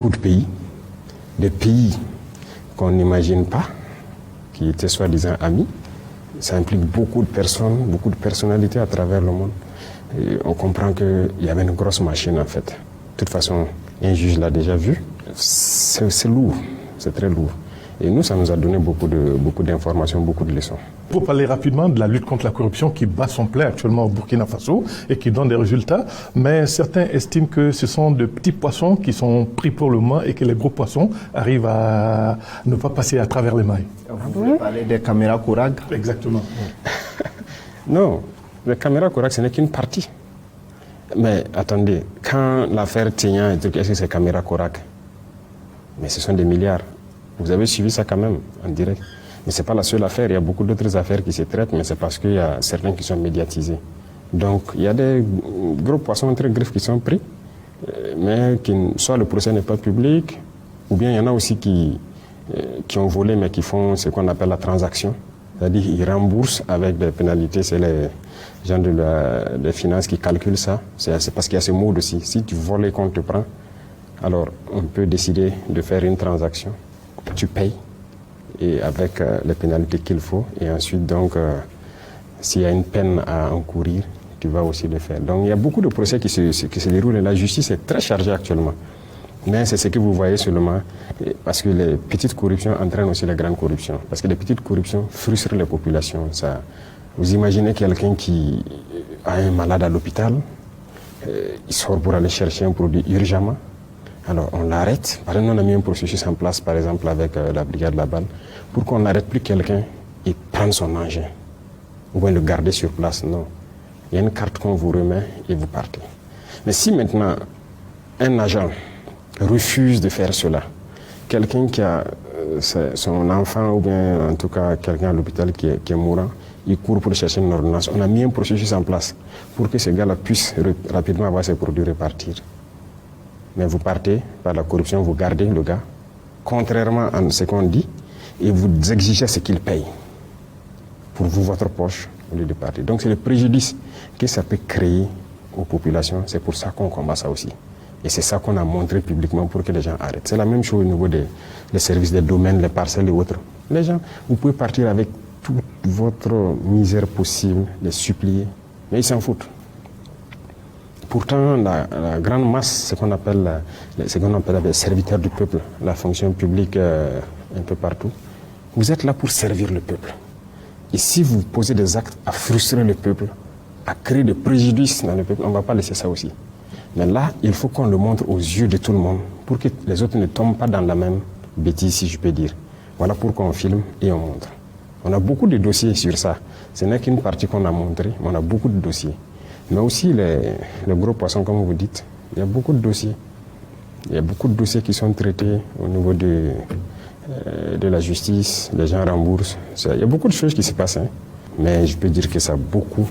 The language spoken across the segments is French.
Beaucoup de pays, des pays qu'on n'imagine pas, qui étaient soi-disant amis. Ça implique beaucoup de personnes, beaucoup de personnalités à travers le monde. Et on comprend qu'il y avait une grosse machine en fait. De toute façon, un juge l'a déjà vu. C'est lourd, c'est très lourd. Et nous, ça nous a donné beaucoup d'informations, beaucoup de leçons. Pour parler rapidement de la lutte contre la corruption qui bat son plein actuellement au Burkina Faso et qui donne des résultats, mais certains estiment que ce sont de petits poissons qui sont pris pour le moment et que les gros poissons arrivent à ne pas passer à travers les mailles. Vous voulez parler des caméras Kourag? Exactement. Non, les caméras Kourag, ce n'est qu'une partie. Mais attendez, quand l'affaire Tignan, est-ce que c'est caméras Kourag? Mais ce sont des milliards. Vous avez suivi ça quand même, en direct. Mais ce n'est pas la seule affaire, il y a beaucoup d'autres affaires qui se traitent, mais c'est parce qu'il y a certains qui sont médiatisés. Donc il y a des gros poissons très griffes qui sont pris, mais soit le procès n'est pas public, ou bien il y en a aussi qui ont volé, mais qui font ce qu'on appelle la transaction. C'est-à-dire qu'ils remboursent avec des pénalités, c'est les gens des finances qui calculent ça. C'est parce qu'il y a ce mode aussi. Si tu voles et qu'on te prend, alors on peut décider de faire une transaction. Tu payes et avec les pénalités qu'il faut, et ensuite donc s'il y a une peine à encourir, tu vas aussi le faire. Donc il y a beaucoup de procès qui se déroulent et la justice est très chargée actuellement. Mais c'est ce que vous voyez seulement, parce que les petites corruptions entraînent aussi les grandes corruptions. Parce que les petites corruptions frustrent les populations. Ça, vous imaginez quelqu'un qui a un malade à l'hôpital, il sort pour aller chercher un produit urgemment. Alors on l'arrête. Par exemple, on a mis un processus en place, par exemple avec la brigade Laballe, pour qu'on n'arrête plus quelqu'un et prendre son engin, ou bien le garder sur place. Non. Il y a une carte qu'on vous remet et vous partez. Mais si maintenant un agent refuse de faire cela, quelqu'un qui a son enfant, ou bien en tout cas quelqu'un à l'hôpital qui est mourant, il court pour chercher une ordonnance. On a mis un processus en place pour que ce gars-là puisse rapidement avoir ses produits repartir. Mais vous partez par la corruption, vous gardez le gars, contrairement à ce qu'on dit, et vous exigez ce qu'il paye pour vous, votre poche, au lieu de partir. Donc c'est le préjudice que ça peut créer aux populations. C'est pour ça qu'on combat ça aussi. Et c'est ça qu'on a montré publiquement pour que les gens arrêtent. C'est la même chose au niveau des services des domaines, les parcelles et autres. Les gens, vous pouvez partir avec toute votre misère possible, les supplier, mais ils s'en foutent. Pourtant, la grande masse, ce qu'on appelle les serviteurs du peuple, la fonction publique un peu partout, vous êtes là pour servir le peuple. Et si vous posez des actes à frustrer le peuple, à créer des préjudices dans le peuple, on ne va pas laisser ça aussi. Mais là, il faut qu'on le montre aux yeux de tout le monde pour que les autres ne tombent pas dans la même bêtise, si je peux dire. Voilà pourquoi on filme et on montre. On a beaucoup de dossiers sur ça. Ce n'est qu'une partie qu'on a montrée, mais on a beaucoup de dossiers. Mais aussi les gros poissons, comme vous dites, il y a beaucoup de dossiers. Il y a beaucoup de dossiers qui sont traités au niveau de la justice, les gens remboursent. Il y a beaucoup de choses qui se passent, hein. Mais je peux dire que ça a beaucoup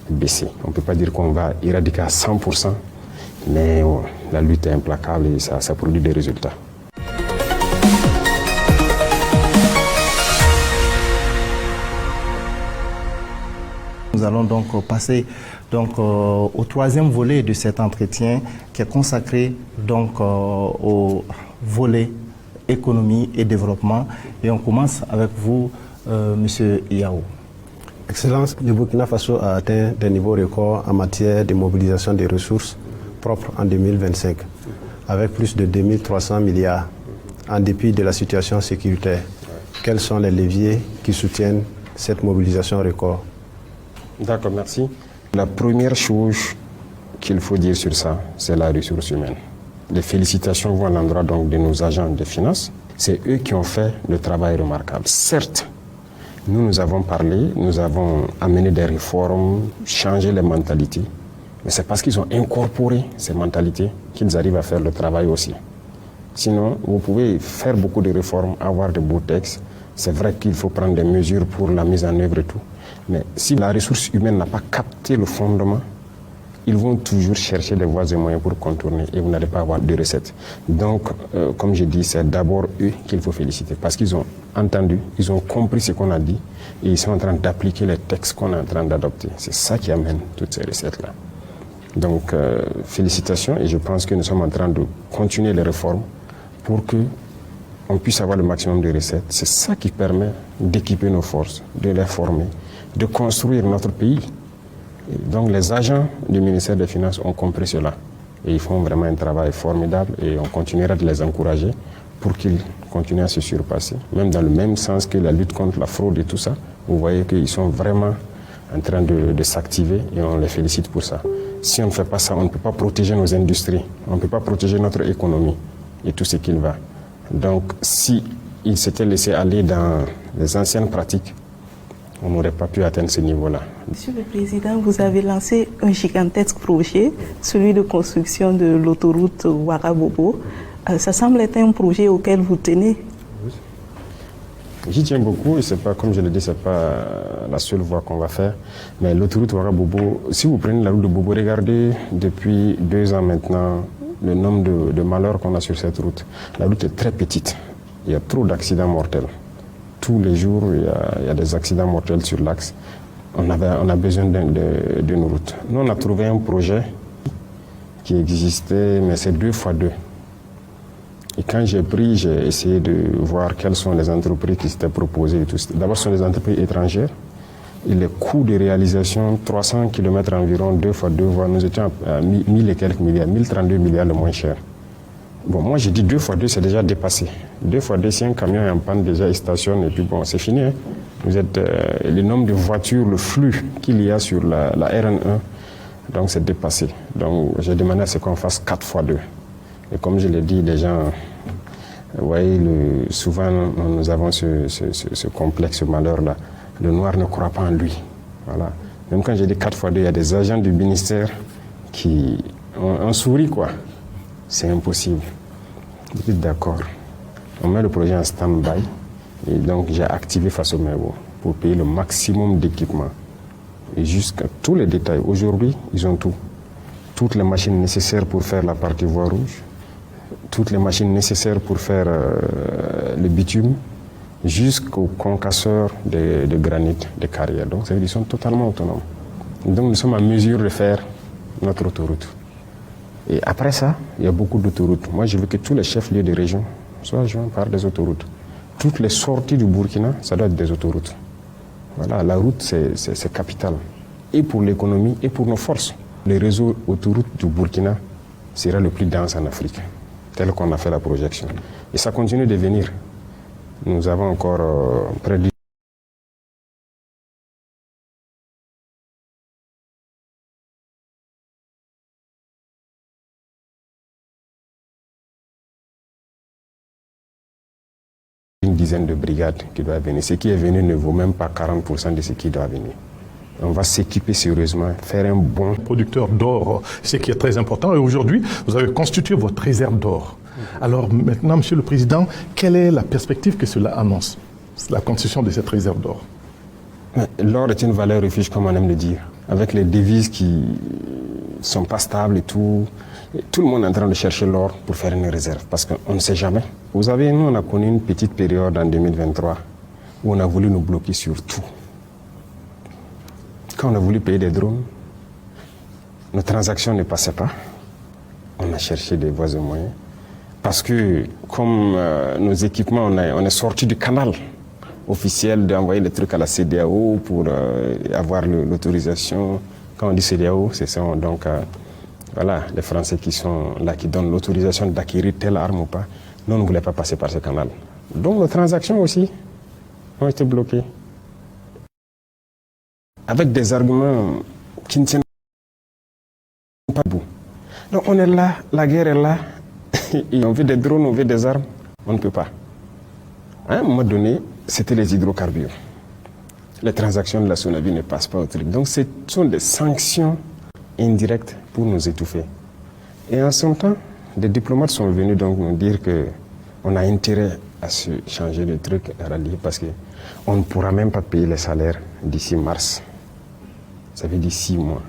baissé. On ne peut pas dire qu'on va éradiquer à 100%, mais la lutte est implacable et ça produit des résultats. Nous allons donc passer au troisième volet de cet entretien qui est consacré donc au volet économie et développement. Et on commence avec vous, Monsieur Yao. Excellence, le Burkina Faso a atteint des niveaux records en matière de mobilisation des ressources propres en 2025, avec plus de 2300 milliards, en dépit de la situation sécuritaire. Quels sont les leviers qui soutiennent cette mobilisation record? D'accord, merci. La première chose qu'il faut dire sur ça, c'est la ressource humaine. Les félicitations vont à l'endroit donc de nos agents de finances. C'est eux qui ont fait le travail remarquable. Certes, nous avons parlé, nous avons amené des réformes, changé les mentalités. Mais c'est parce qu'ils ont incorporé ces mentalités qu'ils arrivent à faire le travail aussi. Sinon, vous pouvez faire beaucoup de réformes, avoir de beaux textes. C'est vrai qu'il faut prendre des mesures pour la mise en œuvre et tout. Mais si la ressource humaine n'a pas capté le fondement, ils vont toujours chercher des voies et moyens pour contourner et vous n'allez pas avoir de recettes. Donc, comme je dis, c'est d'abord eux qu'il faut féliciter parce qu'ils ont entendu, ils ont compris ce qu'on a dit et ils sont en train d'appliquer les textes qu'on est en train d'adopter. C'est ça qui amène toutes ces recettes-là. Donc, félicitations et je pense que nous sommes en train de continuer les réformes pour que on puisse avoir le maximum de recettes. C'est ça qui permet d'équiper nos forces, de les former, de construire notre pays. Et donc les agents du ministère des Finances ont compris cela. Et ils font vraiment un travail formidable et on continuera de les encourager pour qu'ils continuent à se surpasser. Même dans le même sens que la lutte contre la fraude et tout ça, vous voyez qu'ils sont vraiment en train de s'activer et on les félicite pour ça. Si on ne fait pas ça, on ne peut pas protéger nos industries, on ne peut pas protéger notre économie et tout ce qu'il va. Donc, si ils s'étaient laissés aller dans les anciennes pratiques, on n'aurait pas pu atteindre ce niveau-là. Monsieur le Président, vous avez lancé un gigantesque projet, celui de construction de l'autoroute Ouagabobo. Ça semble être un projet auquel vous tenez. J'y tiens beaucoup et c'est pas, comme je l'ai dit, c'est pas la seule voie qu'on va faire. Mais l'autoroute Ouagabobo, si vous prenez la route de Bobo, regardez depuis 2 ans maintenant le nombre de malheurs qu'on a sur cette route. La route est très petite. Il y a trop d'accidents mortels. Tous les jours, il y a des accidents mortels sur l'axe. On a besoin d'une route. Nous, on a trouvé un projet qui existait, mais c'est 2x2. Et quand j'ai essayé de voir quelles sont les entreprises qui s'étaient proposées. D'abord, ce sont des entreprises étrangères. Et les coûts de réalisation, 300 km environ, 2x2 voies, nous étions à 1000 et quelques milliards, 1032 milliards le moins cher. Bon, moi j'ai dit 2x2, c'est déjà dépassé. 2x2, si un camion est en panne, déjà il stationne et puis bon, c'est fini. Hein. Vous êtes le nombre de voitures, le flux qu'il y a sur la RN1, donc c'est dépassé. Donc j'ai demandé à ce qu'on fasse 4x2. Et comme je l'ai dit, les gens, vous voyez, souvent nous avons ce complexe, ce malheur-là. Le noir ne croit pas en lui. Voilà. Même quand j'ai dit 4x2, il y a des agents du ministère qui ont souri, quoi. C'est impossible. Je dis d'accord. On met le projet en stand-by. Et donc j'ai activé Faso Mewo pour payer le maximum d'équipement. Et jusqu'à tous les détails. Aujourd'hui, ils ont tout. Toutes les machines nécessaires pour faire la partie voie rouge. Toutes les machines nécessaires pour faire le bitume. Jusqu'aux concasseurs de granit, de carrières. Donc, ça veut dire qu'ils sont totalement autonomes. Donc, nous sommes en mesure de faire notre autoroute. Et après ça, il y a beaucoup d'autoroutes. Moi, je veux que tous les chefs-lieux de région soient joints par des autoroutes. Toutes les sorties du Burkina, ça doit être des autoroutes. Voilà, la route, c'est capital. Et pour l'économie, et pour nos forces. Le réseau autoroute du Burkina sera le plus dense en Afrique, tel qu'on a fait la projection. Et ça continue de venir. Nous avons encore près de une dizaine de brigades qui doivent venir. Ce qui est venu ne vaut même pas 40% de ce qui doit venir. On va s'équiper sérieusement, faire un bon producteur d'or, ce qui est très important. Et aujourd'hui, vous avez constitué votre réserve d'or. Alors maintenant, Monsieur le Président, quelle est la perspective que cela annonce, la constitution de cette réserve d'or? L'or est une valeur refuge, comme on aime le dire, avec les devises qui ne sont pas stables et tout. Et tout le monde est en train de chercher l'or pour faire une réserve, parce qu'on ne sait jamais. Vous savez, nous, on a connu une petite période en 2023 où on a voulu nous bloquer sur tout. Quand on a voulu payer des drones, nos transactions ne passaient pas. On a cherché des voies et moyens. Parce que, comme nos équipements, on est sorti du canal officiel d'envoyer des trucs à la CEDEAO pour avoir l'autorisation. Quand on dit CEDEAO, c'est ça. Donc, voilà, les Français qui sont là, qui donnent l'autorisation d'acquérir telle arme ou pas. Nous, on ne voulait pas passer par ce canal. Donc, nos transactions aussi ont été bloquées. Avec des arguments qui ne tiennent pas debout. Donc, on est là, la guerre est là. Et on veut des drones, on veut des armes, on ne peut pas. À un moment donné, c'était les hydrocarbures. Les transactions de la Sonavi ne passent pas au truc. Donc ce sont des sanctions indirectes pour nous étouffer. Et en ce temps, des diplomates sont venus donc nous dire qu'on a intérêt à se changer de truc, à rallier, parce qu'on ne pourra même pas payer les salaires d'ici mars. Ça veut dire 6 mois.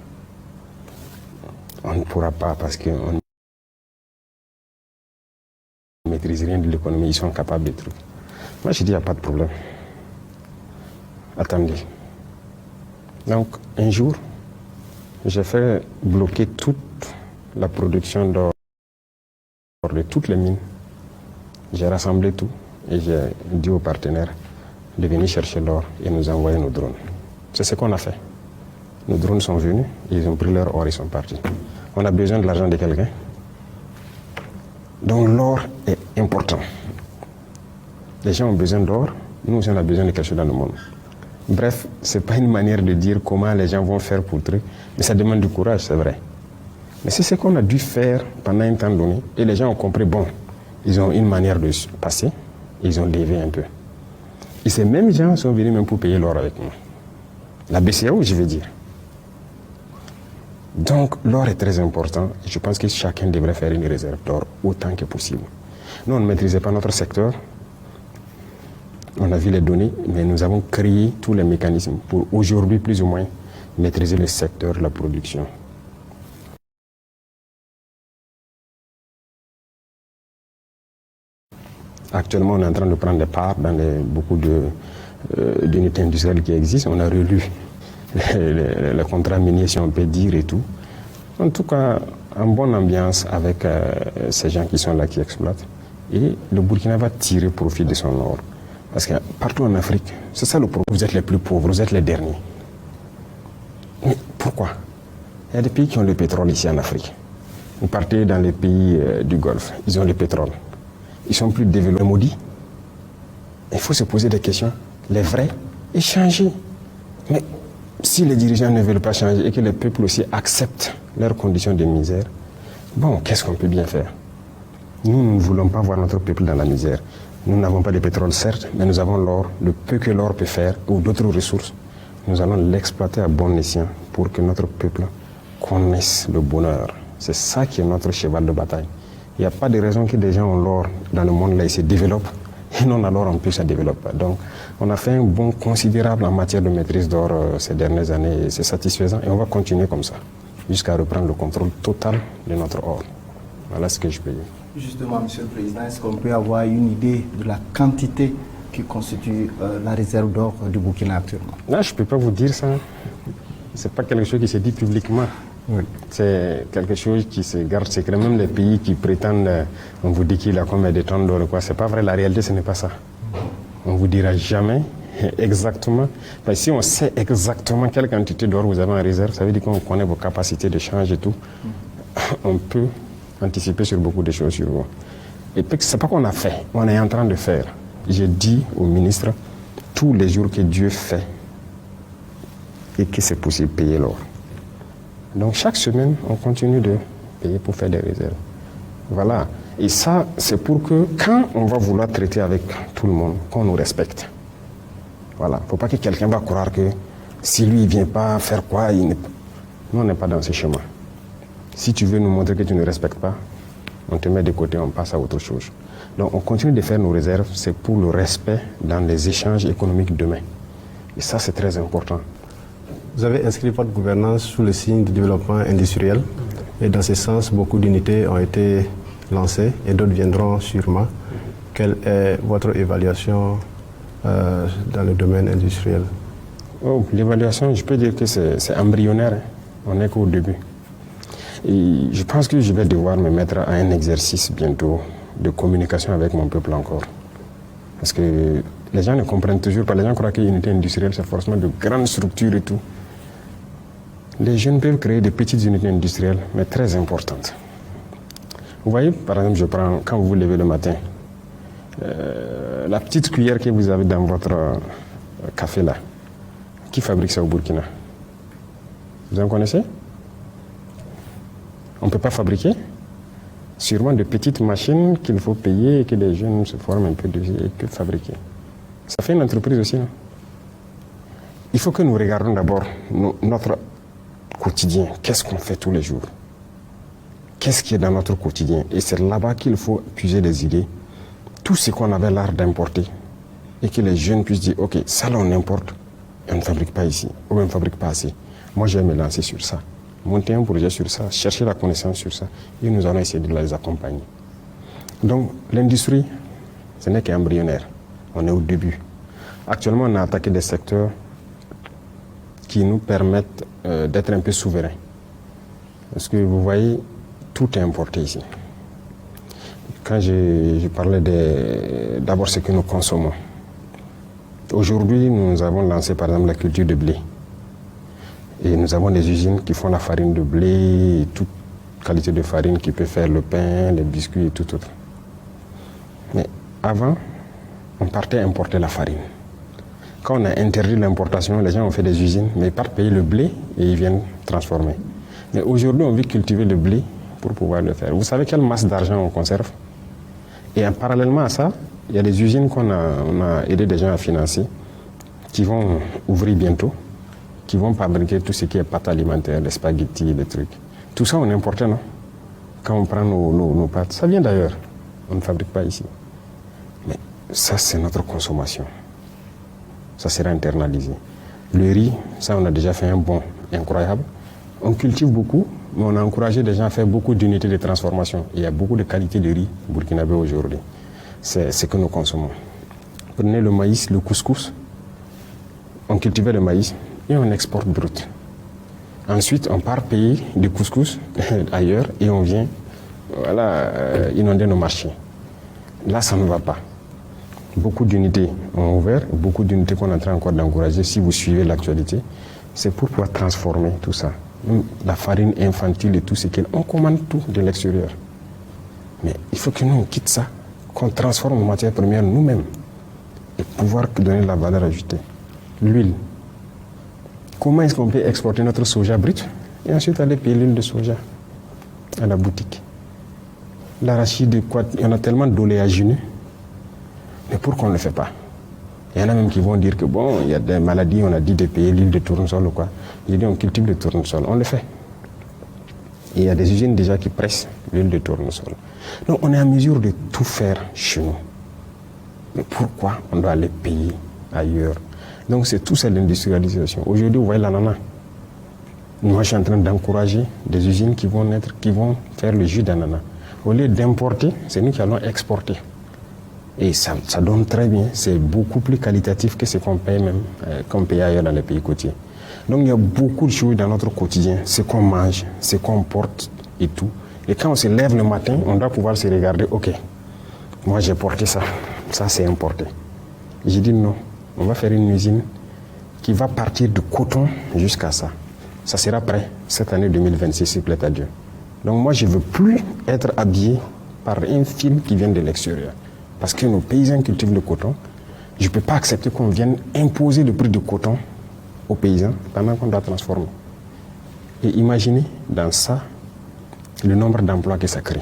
On ne pourra pas parce qu'on ne maîtrise rien de l'économie, ils sont capables de trucs. Moi, je dis, il n'y a pas de problème. Attendez. Donc, un jour, j'ai fait bloquer toute la production d'or de toutes les mines J'ai rassemblé tout et j'ai dit aux partenaires de venir chercher l'or et nous envoyer nos drones. C'est ce qu'on a fait. Nos drones sont venus, ils ont pris leur or, ils sont partis. On a besoin de l'argent de quelqu'un. Donc l'or est important. Les gens ont besoin d'or, nous aussi on a besoin de quelque chose dans le monde. Bref, ce n'est pas une manière de dire comment les gens vont faire pour le truc, mais ça demande du courage, c'est vrai. Mais c'est ce qu'on a dû faire pendant un temps donné, et les gens ont compris, bon, ils ont une manière de passer, ils ont dévié un peu. Et ces mêmes gens sont venus même pour payer l'or avec nous. La BCAO, je veux dire. Donc l'or est très important, et je pense que chacun devrait faire une réserve d'or autant que possible. Nous, on ne maîtrisait pas notre secteur. On a vu les données, mais nous avons créé tous les mécanismes pour aujourd'hui, plus ou moins, maîtriser le secteur de la production. Actuellement, on est en train de prendre des parts dans beaucoup d'unités industrielles qui existent. On a relu les contrats miniers, si on peut dire, et tout. En tout cas, en bonne ambiance avec ces gens qui sont là, qui exploitent. Et le Burkina va tirer profit de son or. Parce que partout en Afrique, c'est ça le problème. Vous êtes les plus pauvres, vous êtes les derniers. Mais pourquoi? Il y a des pays qui ont le pétrole ici en Afrique. Vous partez dans les pays du Golfe, ils ont le pétrole. Ils sont plus développés, maudits. Il faut se poser des questions, les vrais, et changer. Mais si les dirigeants ne veulent pas changer et que les peuples aussi acceptent leurs conditions de misère, bon, qu'est-ce qu'on peut bien faire? Nous ne voulons pas voir notre peuple dans la misère. Nous n'avons pas de pétrole, certes, mais nous avons l'or, le peu que l'or peut faire, ou d'autres ressources. Nous allons l'exploiter à bon escient pour que notre peuple connaisse le bonheur. C'est ça qui est notre cheval de bataille. Il n'y a pas de raison que des gens ont l'or dans le monde là et se développent, et non alors en plus ça ne développe pas. Donc on a fait un bond considérable en matière de maîtrise d'or ces dernières années, et c'est satisfaisant, et on va continuer comme ça, jusqu'à reprendre le contrôle total de notre or. Voilà ce que je peux dire. Justement, Monsieur le Président, est-ce qu'on peut avoir une idée de la quantité qui constitue la réserve d'or du Burkina actuellement? Non, je ne peux pas vous dire ça. Ce n'est pas quelque chose qui se dit publiquement. Oui. C'est quelque chose qui se garde secret. Même les pays qui prétendent, on vous dit qu'il a combien de tonnes d'or, quoi. C'est pas vrai, la réalité, ce n'est pas ça. On ne vous dira jamais exactement. Parce que si on sait exactement quelle quantité d'or vous avez en réserve, ça veut dire qu'on connaît vos capacités d'échange et tout. On peut anticiper sur beaucoup de choses sur vous. Et puis, ce n'est pas qu'on a fait, on est en train de faire. J'ai dit au ministre, tous les jours que Dieu fait et que c'est possible de payer l'or. Donc chaque semaine, on continue de payer pour faire des réserves. Voilà. Et ça, c'est pour que quand on va vouloir traiter avec tout le monde, qu'on nous respecte. Voilà. Il ne faut pas que quelqu'un va croire que si lui, il ne vient pas faire quoi, nous, on n'est pas dans ce chemin. Si tu veux nous montrer que tu ne respectes pas, on te met de côté, on passe à autre chose. Donc on continue de faire nos réserves, c'est pour le respect dans les échanges économiques demain. Et ça, c'est très important. Vous avez inscrit votre gouvernance sous le signe du développement industriel. Et dans ce sens, beaucoup d'unités ont été lancées et d'autres viendront sûrement. Quelle est votre évaluation dans le domaine industriel? Oh, l'évaluation, je peux dire que c'est embryonnaire. Hein. On n'est qu'au début. Et je pense que je vais devoir me mettre à un exercice bientôt de communication avec mon peuple encore. Parce que les gens ne comprennent toujours pas. Les gens croient qu'une unité industrielle, c'est forcément de grandes structures et tout. Les jeunes peuvent créer des petites unités industrielles, mais très importantes. Vous voyez, par exemple, je prends, quand vous vous levez le matin, la petite cuillère que vous avez dans votre café là, qui fabrique ça au Burkina? Vous en connaissez? On ne peut pas fabriquer? Sûrement de petites machines qu'il faut payer et que les jeunes se forment un peu dessus et peuvent fabriquer. Ça fait une entreprise aussi, non? Il faut que nous regardions d'abord notre quotidien. Qu'est-ce qu'on fait tous les jours? Qu'est-ce qui est dans notre quotidien? Et c'est là-bas qu'il faut puiser des idées. Tout ce qu'on avait l'art d'importer. Et que les jeunes puissent dire, ok, ça là on importe, et on ne fabrique pas ici, ou on ne fabrique pas assez. Moi je vais me lancer sur ça. Monter un projet sur ça, chercher la connaissance sur ça, et nous allons essayer de les accompagner. Donc l'industrie, ce n'est qu'embryonnaire. On est au début. Actuellement, on a attaqué des secteurs qui nous permettent d'être un peu souverains. Parce que vous voyez, tout est importé ici. quand je parlais d'abord ce que nous consommons. Aujourd'hui, nous avons lancé par exemple la culture de blé. Et nous avons des usines qui font la farine de blé, et toute qualité de farine qui peut faire le pain, les biscuits et tout autre. Mais avant, on partait importer la farine. Quand on a interdit l'importation, les gens ont fait des usines, mais ils partent payer le blé et ils viennent transformer. Mais aujourd'hui, on veut cultiver le blé pour pouvoir le faire. Vous savez quelle masse d'argent on conserve? Et parallèlement à ça, il y a des usines on a aidé des gens à financer, qui vont ouvrir bientôt, qui vont fabriquer tout ce qui est pâtes alimentaires, les spaghettis, les trucs. Tout ça, on importe, non? Quand on prend nos pâtes, ça vient d'ailleurs. On ne fabrique pas ici. Mais ça, c'est notre consommation. Ça sera internalisé. Le riz, ça, on a déjà fait un bond incroyable. On cultive beaucoup, mais on a encouragé les gens à faire beaucoup d'unités de transformation. Il y a beaucoup de qualités de riz burkinabé aujourd'hui. C'est ce que nous consommons. Prenez le maïs, le couscous. On cultivait le maïs et on exporte brut. Ensuite, on part payer du couscous ailleurs et on vient inonder nos marchés. Là, ça ne va pas. Beaucoup d'unités ont ouvert, beaucoup d'unités qu'on est en train encore d'encourager. Si vous suivez l'actualité, c'est pour pouvoir transformer tout ça. Même la farine infantile et tout ce qu'on on commande tout de l'extérieur. Mais il faut que nous on quitte ça, qu'on transforme en matières premières nous-mêmes et pouvoir donner la valeur ajoutée. L'huile. Comment est-ce qu'on peut exporter notre soja brut et ensuite aller payer l'huile de soja à la boutique? L'arachide, il y en a tellement d'oléagineux. Mais pourquoi on ne le fait pas? Il y en a même qui vont dire que bon, il y a des maladies, on a dit de payer l'huile de tournesol ou quoi. J'ai dit on cultive le tournesol, on le fait. Et il y a des usines déjà qui pressent l'huile de tournesol. Donc on est en mesure de tout faire chez nous. Mais pourquoi on doit aller payer ailleurs? Donc c'est tout ça l'industrialisation. Aujourd'hui, vous voyez l'ananas. Moi, je suis en train d'encourager des usines qui vont faire le jus d'ananas. Au lieu d'importer, c'est nous qui allons exporter. Et ça donne très bien. C'est beaucoup plus qualitatif que ce qu'on paye même, qu'on paye ailleurs dans les pays côtiers. Donc il y a beaucoup de choses dans notre quotidien, ce qu'on mange, ce qu'on porte et tout. Et quand on se lève le matin, on doit pouvoir se regarder, ok, moi j'ai porté ça, ça c'est importé. J'ai dit non, on va faire une usine qui va partir du coton jusqu'à ça. Ça sera prêt cette année 2026, s'il plaît à Dieu. Donc moi je ne veux plus être habillé par un fil qui vient de l'extérieur. Parce que nos paysans cultivent le coton. Je ne peux pas accepter qu'on vienne imposer le prix du coton aux paysans pendant qu'on doit transformer. Et imaginez dans ça le nombre d'emplois que ça crée.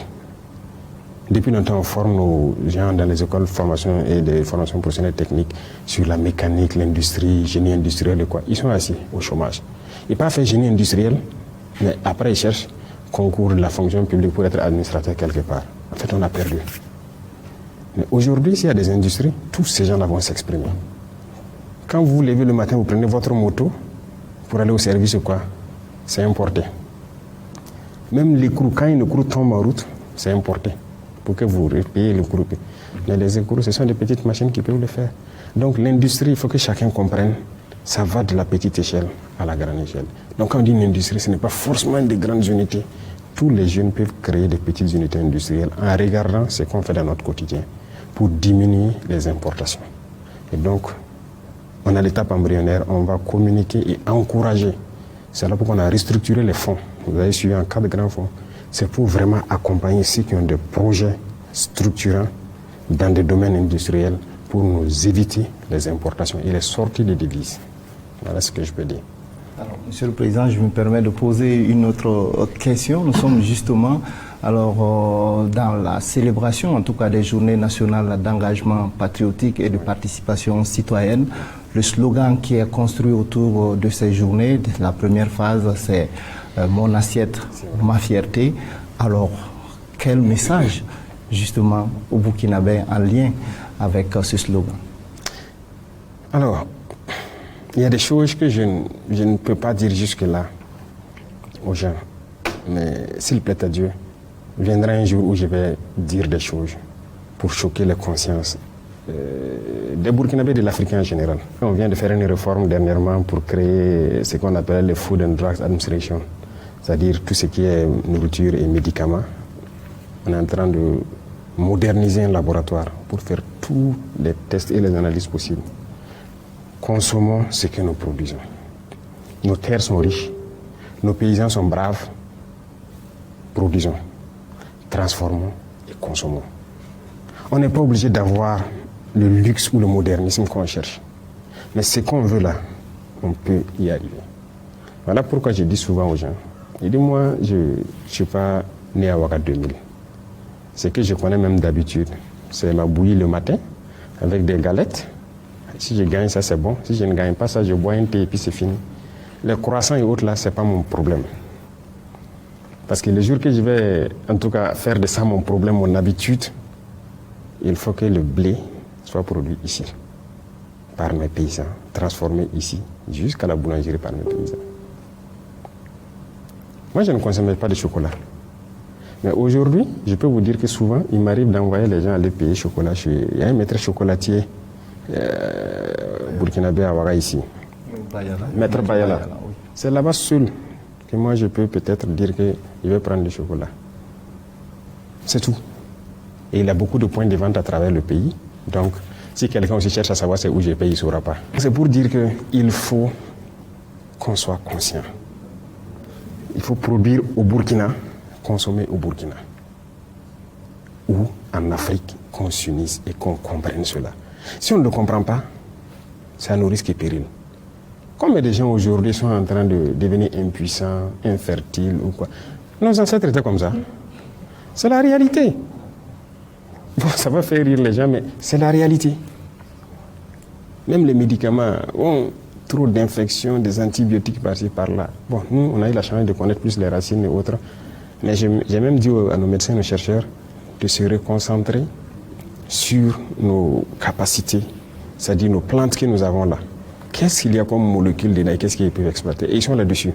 Depuis longtemps, on forme nos gens dans les écoles de formation et de formation professionnelle technique sur la mécanique, l'industrie, génie industriel et quoi. Ils sont assis au chômage. Ils n'ont pas fait génie industriel, mais après ils cherchent concours de la fonction publique pour être administrateur quelque part. En fait, on a perdu. Mais aujourd'hui, s'il y a des industries, tous ces gens-là vont s'exprimer. Quand vous vous levez le matin, vous prenez votre moto pour aller au service ou quoi, c'est importé. Même l'écrou, quand une écrou tombe en route, c'est importé. Pour que vous payiez l'écrou. Mais les écrous, ce sont des petites machines qui peuvent le faire. Donc l'industrie, il faut que chacun comprenne, ça va de la petite échelle à la grande échelle. Donc quand on dit une industrie, ce n'est pas forcément des grandes unités. Tous les jeunes peuvent créer des petites unités industrielles en regardant ce qu'on fait dans notre quotidien pour diminuer les importations. Et donc, on a l'étape embryonnaire, on va communiquer et encourager. C'est là pourquoi on a restructuré les fonds. Vous avez suivi en 4 grands fonds. C'est pour vraiment accompagner ceux qui ont des projets structurants dans des domaines industriels pour nous éviter les importations et les sorties de devises. Voilà ce que je peux dire. Alors, Monsieur le Président, je me permets de poser une autre question. Nous sommes justement dans la célébration, en tout cas des journées nationales d'engagement patriotique et de participation citoyenne. Le slogan qui est construit autour de ces journées, la première phase, c'est mon assiette, ma fierté. Alors, quel message justement au Burkinabé en lien avec ce slogan? Alors, il y a des choses que je ne peux pas dire jusque-là aux gens. Mais s'il plaît à Dieu, viendra un jour où je vais dire des choses pour choquer les consciences des Burkinabés et de l'Africain en général. On vient de faire une réforme dernièrement pour créer ce qu'on appelle le Food and Drugs Administration, c'est-à-dire tout ce qui est nourriture et médicaments. On est en train de moderniser un laboratoire pour faire tous les tests et les analyses possibles. Consommons ce que nous produisons. Nos terres sont riches, nos paysans sont braves. Produisons, transformons et consommons. On n'est pas obligé d'avoir le luxe ou le modernisme qu'on cherche. Mais ce qu'on veut là, on peut y arriver. Voilà pourquoi je dis souvent aux gens, je dis moi, je ne suis pas né à Ouaga 2000. Ce que je connais même d'habitude, c'est ma bouillie le matin avec des galettes. Si je gagne ça, c'est bon. Si je ne gagne pas ça, je bois un thé et puis c'est fini. Les croissants et autres là, ce n'est pas mon problème. Parce que le jour que je vais, en tout cas, faire de ça mon problème, mon habitude, il faut que le blé soit produit ici, par mes paysans, transformé ici, jusqu'à la boulangerie par mes paysans. Moi, je ne consomme pas de chocolat. Mais aujourd'hui, je peux vous dire que souvent, il m'arrive d'envoyer les gens aller payer chocolat chez... Il y a un maître chocolatier burkinabé à Ouaga ici. Maître Bayala. Oui. C'est là-bas seul que moi je peux peut-être dire que je vais prendre du chocolat. C'est tout. Et il a beaucoup de points de vente à travers le pays. Donc, si quelqu'un aussi cherche à savoir c'est où je paye, il ne saura pas. C'est pour dire qu'il faut qu'on soit conscient. Il faut produire au Burkina, consommer au Burkina. Ou en Afrique, qu'on s'unisse et qu'on comprenne cela. Si on ne le comprend pas, c'est à nos risques et périls. Combien de gens aujourd'hui sont en train de devenir impuissants, infertiles ou quoi? Nos ancêtres étaient comme ça. C'est la réalité. Bon, ça va faire rire les gens, mais c'est la réalité. Même les médicaments ont trop d'infections, des antibiotiques par-ci, par-là. Bon, nous, on a eu la chance de connaître plus les racines et autres. Mais j'ai même dit à nos médecins, nos chercheurs, de se reconcentrer sur nos capacités, c'est-à-dire nos plantes que nous avons là. Qu'est-ce qu'il y a comme molécules dedans et qu'est-ce qu'ils peuvent exploiter? Et ils sont là-dessus.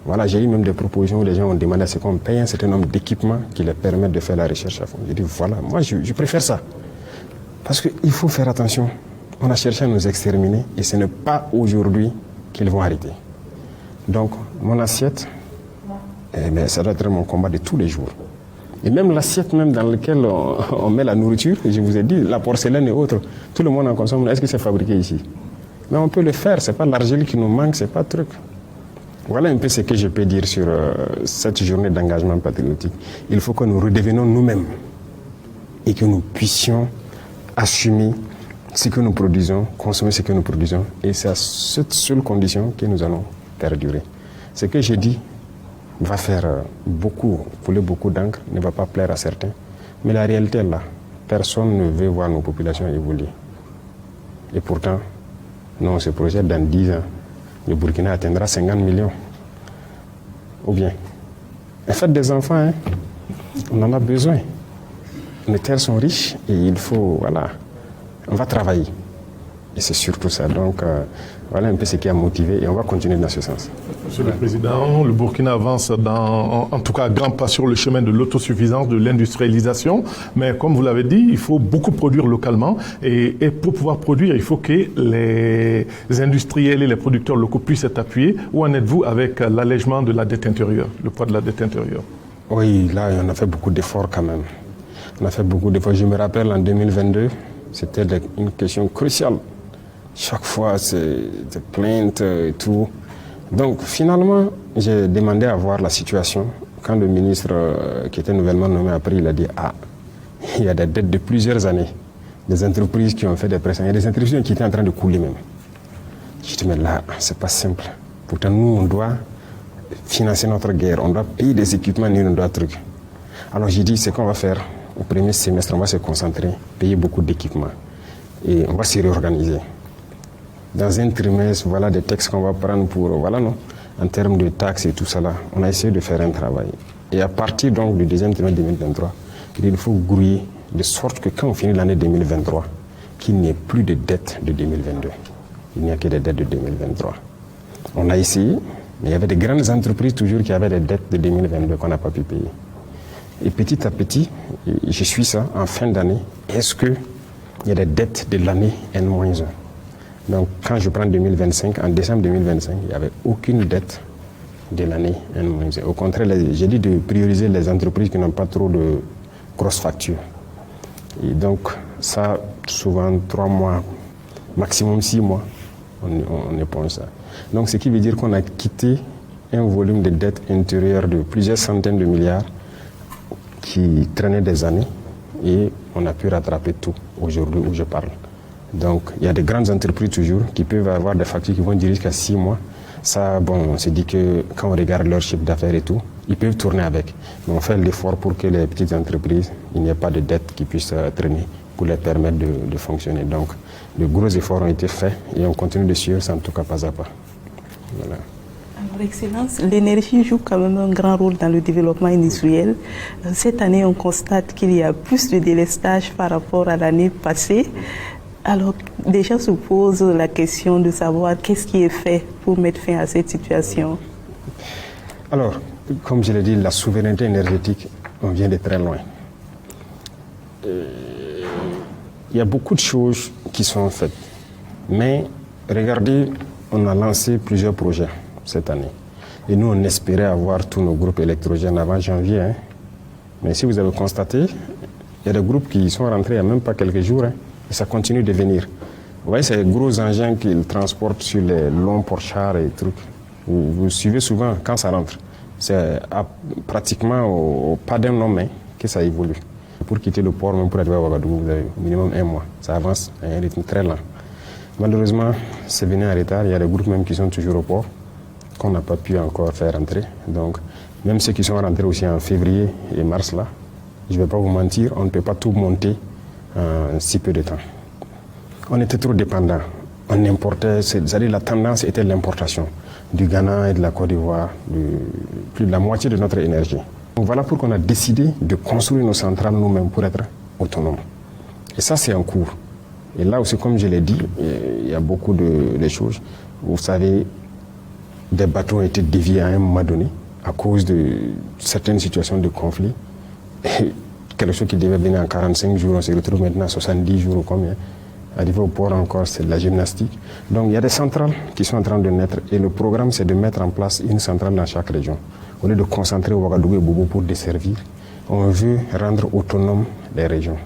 Voilà, j'ai eu même des propositions où les gens ont demandé à ce qu'on paye un certain nombre d'équipements qui leur permettent de faire la recherche à fond. J'ai dit, voilà, moi je préfère ça. Parce qu'il faut faire attention. On a cherché à nous exterminer et ce n'est pas aujourd'hui qu'ils vont arrêter. Donc, mon assiette, ça doit être mon combat de tous les jours. Et même l'assiette même dans laquelle on met la nourriture, je vous ai dit, la porcelaine et autres, tout le monde en consomme. Est-ce que c'est fabriqué ici? Mais on peut le faire, ce n'est pas l'argile qui nous manque, ce n'est pas le truc. Voilà un peu ce que je peux dire sur cette journée d'engagement patriotique. Il faut que nous redevenions nous-mêmes et que nous puissions assumer ce que nous produisons, consommer ce que nous produisons. Et c'est à cette seule condition que nous allons perdurer. Ce que je dis va faire couler beaucoup d'encre, ne va pas plaire à certains. Mais la réalité est là. Personne ne veut voir nos populations évoluer. Et pourtant, nous, on se projette dans 10 ans. Le Burkina atteindra 50 millions. Ou bien, faites des enfants, hein. On en a besoin. Les terres sont riches et il faut, voilà, on va travailler. Et c'est surtout ça. Donc, voilà un peu ce qui a motivé et on va continuer dans ce sens. Monsieur le Président, le Burkina avance en tout cas à grands pas sur le chemin de l'autosuffisance, de l'industrialisation. Mais comme vous l'avez dit, il faut beaucoup produire localement. Et pour pouvoir produire, il faut que les industriels et les producteurs locaux puissent être appuyés. Où en êtes-vous avec l'allègement de la dette intérieure, le poids de la dette intérieure? Oui, là, on a fait beaucoup d'efforts quand même. On a fait beaucoup d'efforts. Je me rappelle en 2022, c'était une question cruciale. Chaque fois, c'est des plaintes et tout. Donc, finalement, j'ai demandé à voir la situation. Quand le ministre qui était nouvellement nommé a pris, il a dit « Ah, il y a des dettes de plusieurs années. Des entreprises qui ont fait des pressions. Il y a des entreprises qui étaient en train de couler même. » Je dis « Mais là, c'est pas simple. Pourtant, nous, on doit financer notre guerre. On doit payer des équipements, nous, on doit trucs. » Alors, j'ai dit « Ce qu'on va faire, au premier semestre, on va se concentrer, payer beaucoup d'équipements. Et on va se réorganiser. Dans un trimestre, voilà des textes qu'on va prendre pour, voilà non, en termes de taxes et tout ça là, on a essayé de faire un travail. Et à partir donc du deuxième trimestre 2023, il faut grouiller de sorte que quand on finit l'année 2023, qu'il n'y ait plus de dettes de 2022. Il n'y a que des dettes de 2023. On a essayé, mais il y avait des grandes entreprises toujours qui avaient des dettes de 2022 qu'on n'a pas pu payer. Et petit à petit, je suis ça, en fin d'année, est-ce qu'il y a des dettes de l'année N-1? Donc, quand je prends 2025, en décembre 2025, il n'y avait aucune dette de l'année N-1. Au contraire, j'ai dit de prioriser les entreprises qui n'ont pas trop de grosses factures. Et donc, ça, souvent 3 mois, maximum 6 mois, on éponge ça. Donc, ce qui veut dire qu'on a quitté un volume de dette intérieure de plusieurs centaines de milliards qui traînait des années et on a pu rattraper tout aujourd'hui où je parle. Donc, il y a des grandes entreprises toujours qui peuvent avoir des factures qui vont durer jusqu'à 6 mois. Ça, bon, on se dit que quand on regarde leur chiffre d'affaires et tout, ils peuvent tourner avec. Mais on fait l'effort pour que les petites entreprises, il n'y ait pas de dette qui puisse traîner pour les permettre de fonctionner. Donc, de gros efforts ont été faits et on continue de suivre ça en tout cas pas à pas. Voilà. Alors, Excellence, l'énergie joue quand même un grand rôle dans le développement industriel. Cette année, on constate qu'il y a plus de délestage par rapport à l'année passée. Alors, les gens se posent la question de savoir qu'est-ce qui est fait pour mettre fin à cette situation. Alors, comme je l'ai dit, la souveraineté énergétique, on vient de très loin. Il y a beaucoup de choses qui sont faites. Mais regardez, on a lancé plusieurs projets cette année. Et nous, on espérait avoir tous nos groupes électrogènes avant janvier. Hein. Mais si vous avez constaté, il y a des groupes qui sont rentrés il n'y a même pas quelques jours. Hein. Et ça continue de venir. Vous voyez, c'est les gros engins qu'ils transportent sur les longs ports-chars et trucs. Vous suivez souvent quand ça rentre. C'est pratiquement au pas d'un an que ça évolue. Pour quitter le port, même pour être à Ouagadougou, vous avez au minimum 1 mois. Ça avance à un rythme très lent. Malheureusement, c'est venu en retard. Il y a des groupes même qui sont toujours au port, qu'on n'a pas pu encore faire rentrer. Donc, même ceux qui sont rentrés aussi en février et mars, là, je ne vais pas vous mentir, on ne peut pas tout monter en si peu de temps. On était trop dépendants. On importait, c'est-à-dire la tendance était l'importation du Ghana et de la Côte d'Ivoire, plus de la moitié de notre énergie. Donc voilà pourquoi on a décidé de construire nos centrales nous-mêmes pour être autonomes. Et ça, c'est en cours. Et là aussi, comme je l'ai dit, il y a beaucoup de choses. Vous savez, des bateaux ont été déviés à un moment donné à cause de certaines situations de conflit. Et quelque chose qui devait venir en 45 jours, on se retrouve maintenant à 70 jours ou combien. Arriver au port encore, c'est de la gymnastique. Donc il y a des centrales qui sont en train de naître et le programme, c'est de mettre en place une centrale dans chaque région. Au lieu de concentrer Ouagadougou et Bobo pour desservir, on veut rendre autonomes les régions.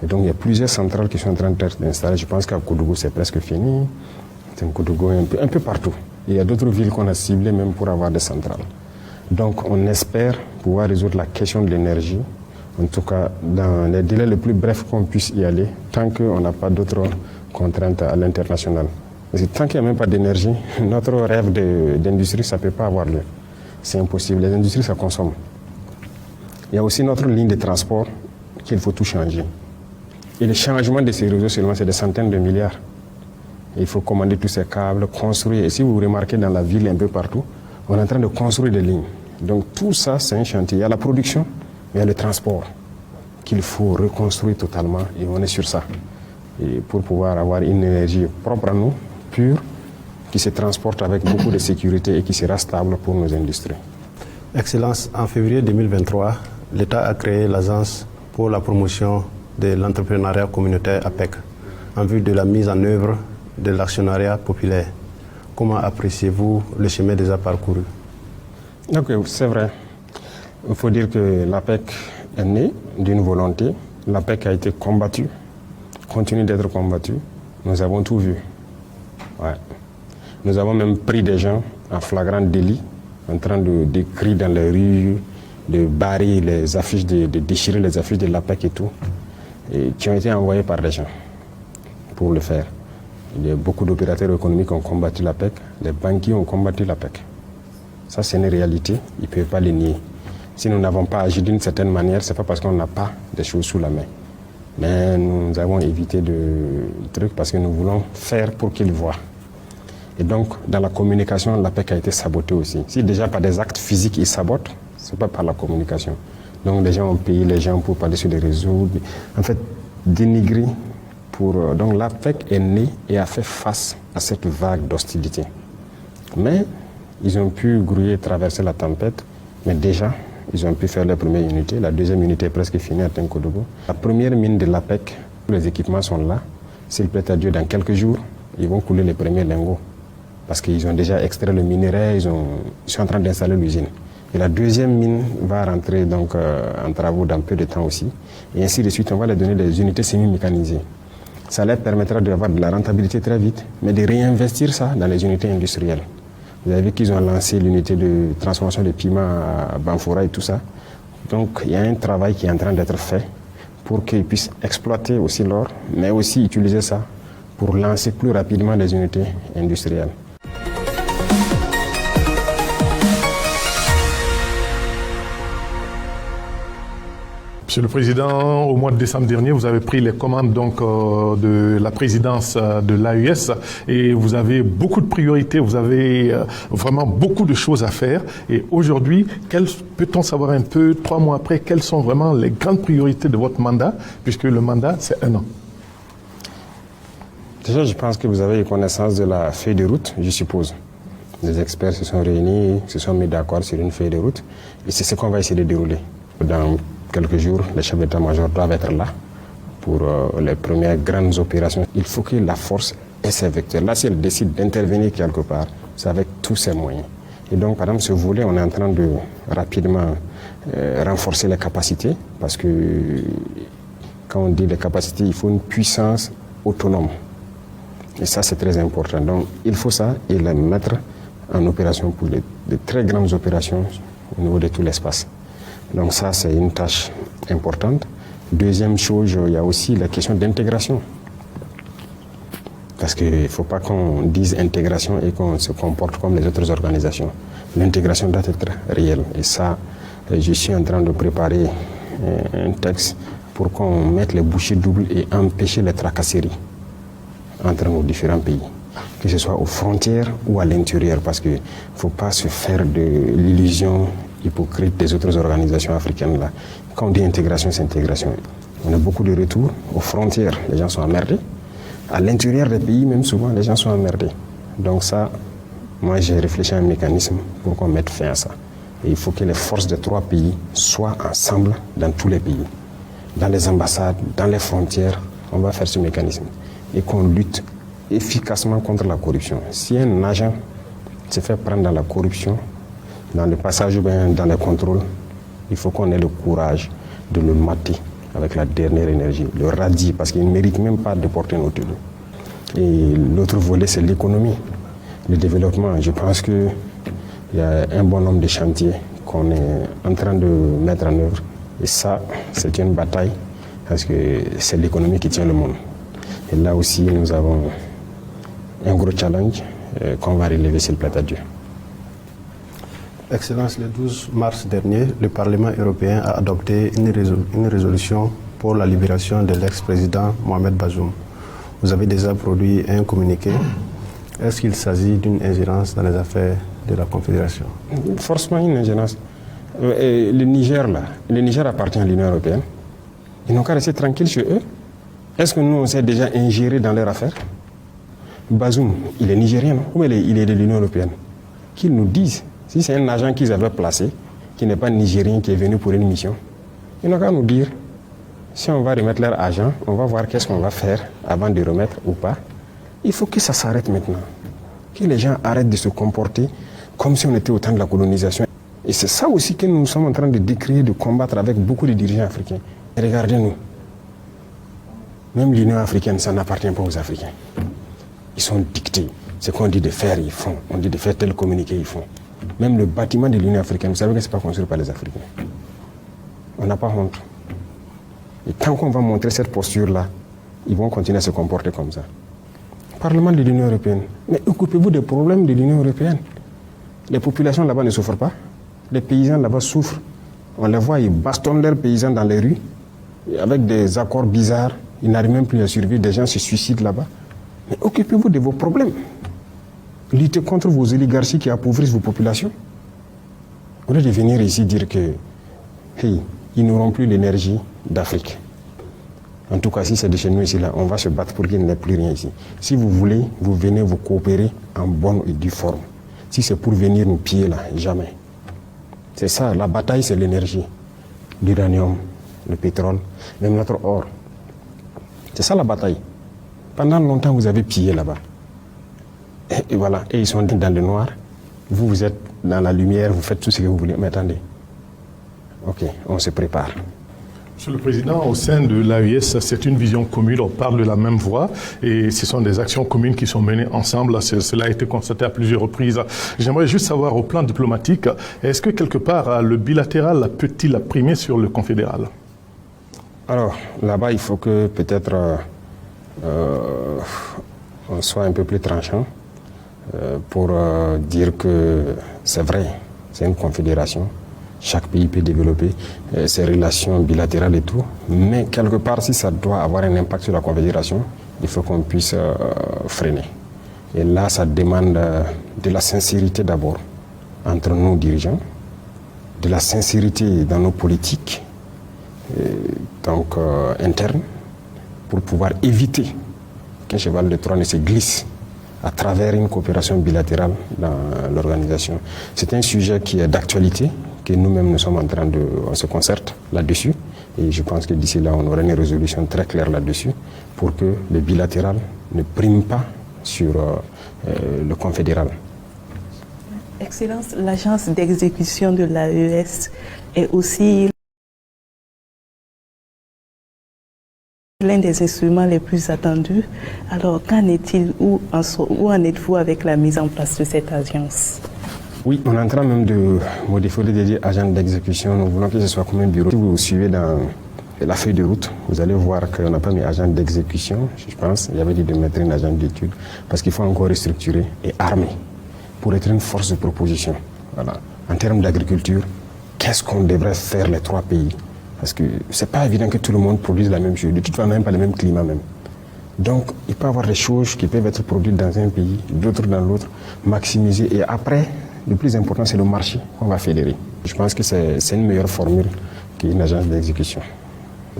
Et donc il y a plusieurs centrales qui sont en train d'être installées. Je pense qu'à Koudougou, c'est presque fini. C'est Koudougou un peu partout. Il y a d'autres villes qu'on a ciblées même pour avoir des centrales. Donc on espère pouvoir résoudre la question de l'énergie, en tout cas dans les délais les plus brefs qu'on puisse y aller, tant qu'on n'a pas d'autres contraintes à l'international. Tant qu'il n'y a même pas d'énergie, notre rêve d'industrie, ça ne peut pas avoir lieu. C'est impossible. Les industries, ça consomme. Il y a aussi notre ligne de transport qu'il faut tout changer. Et le changement de ces réseaux seulement, c'est des centaines de milliards. Et il faut commander tous ces câbles, construire. Et si vous remarquez dans la ville, un peu partout, on est en train de construire des lignes. Donc tout ça, c'est un chantier. Il y a la production, mais il y a le transport qu'il faut reconstruire totalement. Et on est sur ça. Et pour pouvoir avoir une énergie propre à nous, pure, qui se transporte avec beaucoup de sécurité et qui sera stable pour nos industries. Excellence, en février 2023, l'État a créé l'Agence pour la promotion de l'entrepreneuriat communautaire APEC en vue de la mise en œuvre de l'actionnariat populaire. Comment appréciez-vous le chemin déjà parcouru? Donc, c'est vrai. Il faut dire que l'APEC est née d'une volonté. L'APEC a été combattue, continue d'être combattue. Nous avons tout vu. Ouais. Nous avons même pris des gens en flagrant délit, en train d'écrire dans les rues, de barrer les affiches, de déchirer les affiches de l'APEC et tout, et qui ont été envoyés par des gens pour le faire. Beaucoup d'opérateurs économiques ont combattu l'APEC, les banquiers ont combattu l'APEC. Ça, c'est une réalité, ils ne peuvent pas les nier. Si nous n'avons pas agi d'une certaine manière, ce n'est pas parce qu'on n'a pas des choses sous la main. Mais nous avons évité de trucs parce que nous voulons faire pour qu'ils voient. Et donc, dans la communication, l'APEC a été sabotée aussi. Si déjà par des actes physiques, ils sabotent, ce n'est pas par la communication. Donc, les gens ont payé les gens pour parler sur les réseaux. En fait, dénigrer pour... Donc, l'APEC est née et a fait face à cette vague d'hostilité. Mais, ils ont pu grouiller et traverser la tempête. Mais déjà, ils ont pu faire leur première unité. La deuxième unité est presque finie à Tenkodogo. La première mine de l'APEC, les équipements sont là. S'il plaît à Dieu, dans quelques jours, ils vont couler les premiers lingots. Parce qu'ils ont déjà extrait le minerai, ils sont en train d'installer l'usine. Et la deuxième mine va rentrer donc, en travaux dans peu de temps aussi. Et ainsi de suite, on va leur donner des unités semi-mécanisées. Ça leur permettra d'avoir de la rentabilité très vite, mais de réinvestir ça dans les unités industrielles. Vous avez vu qu'ils ont lancé l'unité de transformation de piment à Banfora et tout ça. Donc il y a un travail qui est en train d'être fait pour qu'ils puissent exploiter aussi l'or, mais aussi utiliser ça pour lancer plus rapidement des unités industrielles. Monsieur le Président, au mois de décembre dernier, vous avez pris les commandes donc, de la présidence de l'AES et vous avez beaucoup de priorités, vous avez vraiment beaucoup de choses à faire. Et aujourd'hui, peut-on savoir un peu, 3 mois après, quelles sont vraiment les grandes priorités de votre mandat, puisque le mandat, c'est 1 an? Déjà, je pense que vous avez eu connaissance de la feuille de route, je suppose. Les experts se sont réunis, se sont mis d'accord sur une feuille de route et c'est ce qu'on va essayer de dérouler. Dans quelques jours, les chefs d'état-major doivent être là pour les premières grandes opérations. Il faut que la force ait ses vecteurs. Là, si elle décide d'intervenir quelque part, c'est avec tous ses moyens. Et donc, par exemple, ce volet, on est en train de rapidement renforcer les capacités parce que quand on dit les capacités, il faut une puissance autonome. Et ça, c'est très important. Donc, il faut ça et les mettre en opération pour de très grandes opérations au niveau de tout l'espace. Donc ça, c'est une tâche importante. Deuxième chose, il y a aussi la question d'intégration. Parce qu'il ne faut pas qu'on dise intégration et qu'on se comporte comme les autres organisations. L'intégration doit être réelle. Et ça, je suis en train de préparer un texte pour qu'on mette les bouchées doubles et empêcher les tracasseries entre nos différents pays, que ce soit aux frontières ou à l'intérieur, parce qu'il ne faut pas se faire de l'illusion hypocrite des autres organisations africaines là. Quand on dit intégration, c'est intégration. On a beaucoup de retours aux frontières, les gens sont emmerdés. À l'intérieur des pays, même souvent, les gens sont emmerdés. Donc ça, moi j'ai réfléchi à un mécanisme pour qu'on mette fin à ça. Et il faut que les forces des 3 pays soient ensemble dans tous les pays. Dans les ambassades, dans les frontières, on va faire ce mécanisme. Et qu'on lutte efficacement contre la corruption. Si un agent se fait prendre dans la corruption, dans le passage ou bien dans les contrôles, il faut qu'on ait le courage de le mater avec la dernière énergie, le radier, parce qu'il ne mérite même pas de porter notre tenue. Et l'autre volet, c'est l'économie, le développement. Je pense qu'il y a un bon nombre de chantiers qu'on est en train de mettre en œuvre. Et ça, c'est une bataille, parce que c'est l'économie qui tient le monde. Et là aussi, nous avons un gros challenge qu'on va relever sur le plateau de Dieu. Excellence, le 12 mars dernier, le Parlement européen a adopté une résolution pour la libération de l'ex-président Mohamed Bazoum. Vous avez déjà produit un communiqué. Est-ce qu'il s'agit d'une ingérence dans les affaires de la Confédération? Forcément une ingérence. Le Niger appartient à l'Union européenne. Ils n'ont qu'à rester tranquilles chez eux. Est-ce que nous, on s'est déjà ingéré dans leurs affaires? Bazoum, il est nigérien, non? Ou il est de l'Union européenne? Qu'ils nous disent. Si c'est un agent qu'ils avaient placé, qui n'est pas nigérien, qui est venu pour une mission, ils n'ont qu'à nous dire. Si on va remettre leur agent, on va voir qu'est-ce qu'on va faire avant de remettre ou pas. Il faut que ça s'arrête maintenant. Que les gens arrêtent de se comporter comme si on était au temps de la colonisation. Et c'est ça aussi que nous sommes en train de décrire, de combattre avec beaucoup de dirigeants africains. Et regardez-nous. Même l'Union africaine, ça n'appartient pas aux Africains. Ils sont dictés. Ce qu'on dit de faire, ils font. On dit de faire tel communiqué, ils font. Même le bâtiment de l'Union africaine, vous savez que ce n'est pas construit par les Africains. On n'a pas honte. Et tant qu'on va montrer cette posture-là, ils vont continuer à se comporter comme ça. Parlement de l'Union européenne. Mais occupez-vous des problèmes de l'Union européenne. Les populations là-bas ne souffrent pas. Les paysans là-bas souffrent. On les voit, ils bastonnent leurs paysans dans les rues, avec des accords bizarres. Ils n'arrivent même plus à survivre. Des gens se suicident là-bas. Mais occupez-vous de vos problèmes. Luttez contre vos oligarchies qui appauvrissent vos populations. Au lieu de venir ici dire que, hey, ils n'auront plus l'énergie d'Afrique. En tout cas, si c'est de chez nous ici, là, on va se battre pour qu'il n'y ait plus rien ici. Si vous voulez, vous venez vous coopérer en bonne et due forme. Si c'est pour venir nous piller là, jamais. C'est ça, la bataille, c'est l'énergie. L'uranium, le pétrole, même notre or. C'est ça la bataille. Pendant longtemps, vous avez pillé là-bas. Et voilà, et ils sont dans le noir. Vous êtes dans la lumière, vous faites tout ce que vous voulez. Mais attendez. Ok, on se prépare. Monsieur le Président, au sein de l'AES, c'est une vision commune, on parle de la même voix et ce sont des actions communes qui sont menées ensemble. Cela a été constaté à plusieurs reprises. J'aimerais juste savoir au plan diplomatique, est-ce que quelque part le bilatéral peut-il primer sur le confédéral? Alors, là-bas, il faut que peut-être on soit un peu plus tranchant pour dire que c'est vrai, c'est une confédération. Chaque pays peut développer ses relations bilatérales et tout, mais quelque part, si ça doit avoir un impact sur la confédération, il faut qu'on puisse freiner. Et là, ça demande de la sincérité d'abord entre nos dirigeants, de la sincérité dans nos politiques, internes, pour pouvoir éviter qu'un cheval de Troie ne se glisse à travers une coopération bilatérale dans l'organisation. C'est un sujet qui est d'actualité, que nous-mêmes nous sommes en train on se concerte là-dessus, et je pense que d'ici là, on aura une résolution très claire là-dessus pour que le bilatéral ne prime pas sur le confédéral. Excellence, l'agence d'exécution de l'AES est aussi l'un des instruments les plus attendus. Alors, qu'en est-il, où en êtes-vous avec la mise en place de cette agence? Oui, on est en train même de modifier le dédié agent d'exécution. Nous voulons que ce soit comme un bureau. Si vous suivez dans la feuille de route, vous allez voir qu'on n'a pas mis agent d'exécution, je pense. Il y avait dit de mettre une agent d'étude parce qu'il faut encore restructurer et armer pour être une force de proposition. Voilà. En termes d'agriculture, qu'est-ce qu'on devrait faire les trois pays? Parce que c'est pas évident que tout le monde produise la même chose. De toute façon, même pas le même climat même. Donc, il peut y avoir des choses qui peuvent être produites dans un pays, d'autres dans l'autre, maximiser. Et après, le plus important, c'est le marché qu'on va fédérer. Je pense que c'est une meilleure formule qu'une agence d'exécution.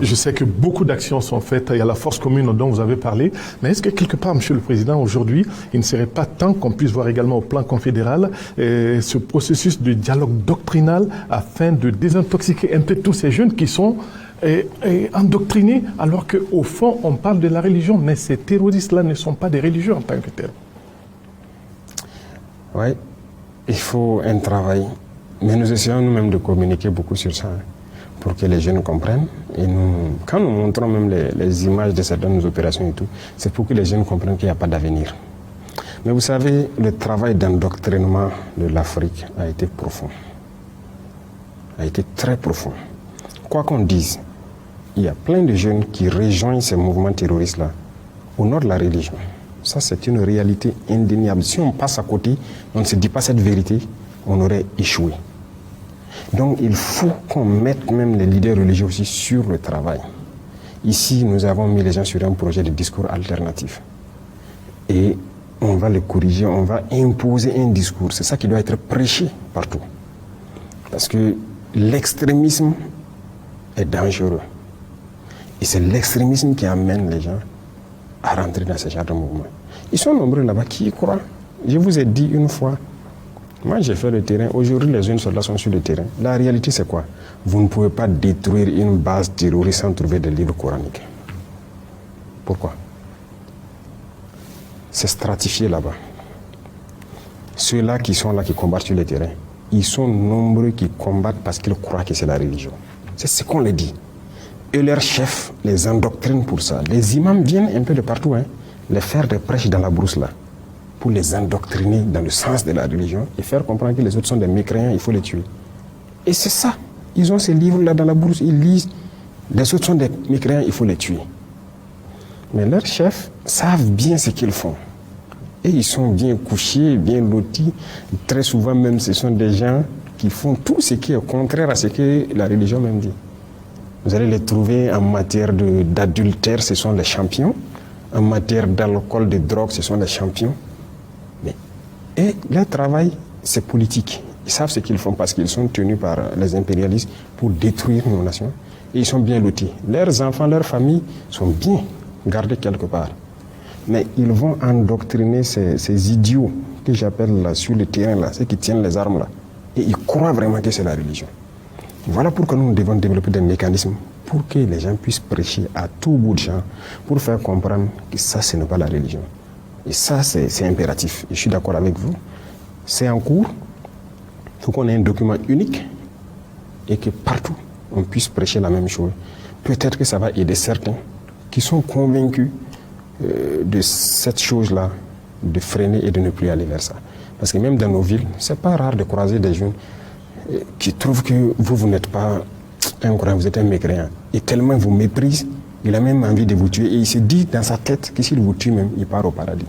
Je sais que beaucoup d'actions sont faites, il y a la force commune dont vous avez parlé, mais est-ce que quelque part, Monsieur le Président, aujourd'hui, il ne serait pas temps qu'on puisse voir également au plan confédéral ce processus de dialogue doctrinal afin de désintoxiquer un peu tous ces jeunes qui sont endoctrinés, alors qu'au fond, on parle de la religion, mais ces terroristes-là ne sont pas des religieux en tant que tels. Oui, il faut un travail, mais nous essayons nous-mêmes de communiquer beaucoup sur ça, pour que les jeunes comprennent. Et quand nous montrons même les images de certaines opérations et tout, c'est pour que les jeunes comprennent qu'il n'y a pas d'avenir. Mais vous savez, le travail d'endoctrinement de l'Afrique a été profond. A été très profond. Quoi qu'on dise, il y a plein de jeunes qui rejoignent ces mouvements terroristes-là au nom de la religion. Ça, c'est une réalité indéniable. Si on passe à côté, on ne se dit pas cette vérité, on aurait échoué. Donc il faut qu'on mette même les leaders religieux aussi sur le travail. Ici, nous avons mis les gens sur un projet de discours alternatif. Et on va le corriger, on va imposer un discours. C'est ça qui doit être prêché partout. Parce que l'extrémisme est dangereux. Et c'est l'extrémisme qui amène les gens à rentrer dans ce genre de mouvement. Ils sont nombreux là-bas qui y croient. Je vous ai dit une fois, moi j'ai fait le terrain, aujourd'hui les jeunes soldats sont sur le terrain. La réalité c'est quoi? Vous ne pouvez pas détruire une base terroriste sans trouver des livres coraniques. Pourquoi? C'est stratifié là-bas. Ceux-là qui sont là, qui combattent sur le terrain, ils sont nombreux qui combattent parce qu'ils croient que c'est la religion. C'est ce qu'on les dit. Et leurs chefs les endoctrinent pour ça. Les imams viennent un peu de partout, les faire des prêches dans la brousse là, pour les endoctriner dans le sens de la religion et faire comprendre que les autres sont des mécréants, il faut les tuer. Et c'est ça. Ils ont ces livres-là dans la brousse, ils lisent. Les autres sont des mécréants, il faut les tuer. Mais leurs chefs savent bien ce qu'ils font. Et ils sont bien couchés, bien lotis. Très souvent même, ce sont des gens qui font tout ce qui est contraire à ce que la religion même dit. Vous allez les trouver en matière d'adultère, ce sont les champions. En matière d'alcool, de drogue, ce sont les champions. Et leur travail, c'est politique. Ils savent ce qu'ils font parce qu'ils sont tenus par les impérialistes pour détruire nos nations. Et ils sont bien lotis. Leurs enfants, leurs familles sont bien gardés quelque part. Mais ils vont endoctriner ces idiots que j'appelle là sur le terrain, là, ceux qui tiennent les armes là. Et ils croient vraiment que c'est la religion. Voilà pourquoi nous devons développer des mécanismes pour que les gens puissent prêcher à tout bout de champ, pour faire comprendre que ça, ce n'est pas la religion. Et ça, c'est impératif. Et je suis d'accord avec vous. C'est en cours. Il faut qu'on ait un document unique et que partout, on puisse prêcher la même chose. Peut-être que ça va aider certains qui sont convaincus de cette chose-là, de freiner et de ne plus aller vers ça. Parce que même dans nos villes, c'est pas rare de croiser des jeunes qui trouvent que vous n'êtes pas un croyant, vous êtes un mécréant. Et tellement vous méprise, il a même envie de vous tuer. Et il se dit dans sa tête que s'il vous tue même, il part au paradis.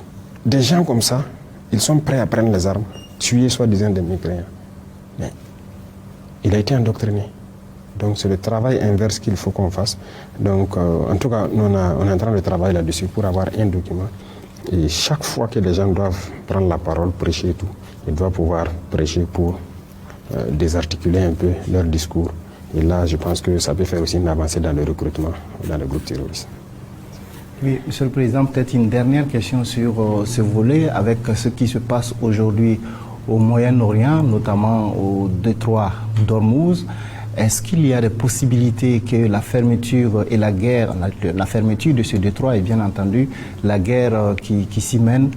Des gens comme ça, ils sont prêts à prendre les armes, tuer soi-disant des mécréants. Mais il a été endoctriné. Donc c'est le travail inverse qu'il faut qu'on fasse. Donc en tout cas, nous, on est en train de travailler là-dessus pour avoir un document. Et chaque fois que les gens doivent prendre la parole, prêcher et tout, ils doivent pouvoir prêcher pour désarticuler un peu leur discours. Et là, je pense que ça peut faire aussi une avancée dans le recrutement dans le groupe terroriste. Oui, Monsieur le Président, peut-être une dernière question sur ce volet avec ce qui se passe aujourd'hui au Moyen-Orient, notamment au détroit d'Ormuz. Est-ce qu'il y a des possibilités que la fermeture et la guerre, la fermeture de ce détroit et bien entendu la guerre qui s'y mène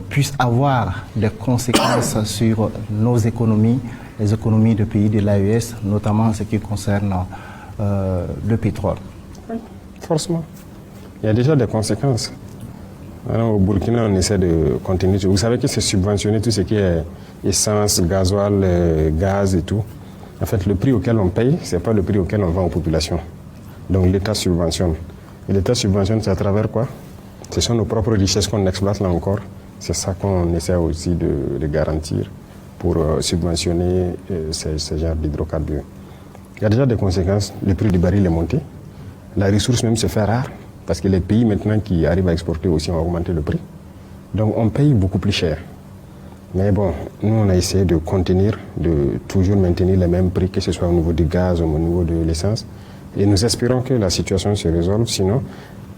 puisse avoir des conséquences sur nos économies, les économies de pays de l'AES, notamment en ce qui concerne le pétrole? Oui, forcément. Il y a déjà des conséquences. Alors, au Burkina, on essaie de continuer. Vous savez que c'est subventionné tout ce qui est essence, gasoil, gaz et tout. En fait, le prix auquel on paye, ce n'est pas le prix auquel on vend aux populations. Donc l'État subventionne. Et l'État subventionne, c'est à travers quoi? Ce sont nos propres richesses qu'on exploite là encore. C'est ça qu'on essaie aussi de garantir pour subventionner ce genre d'hydrocarbures. Il y a déjà des conséquences. Le prix du baril est monté. La ressource même se fait rare parce que les pays maintenant qui arrivent à exporter aussi ont augmenté le prix. Donc on paye beaucoup plus cher. Mais bon, nous on a essayé de contenir, de toujours maintenir les mêmes prix, que ce soit au niveau du gaz ou au niveau de l'essence. Et nous espérons que la situation se résolve. Sinon,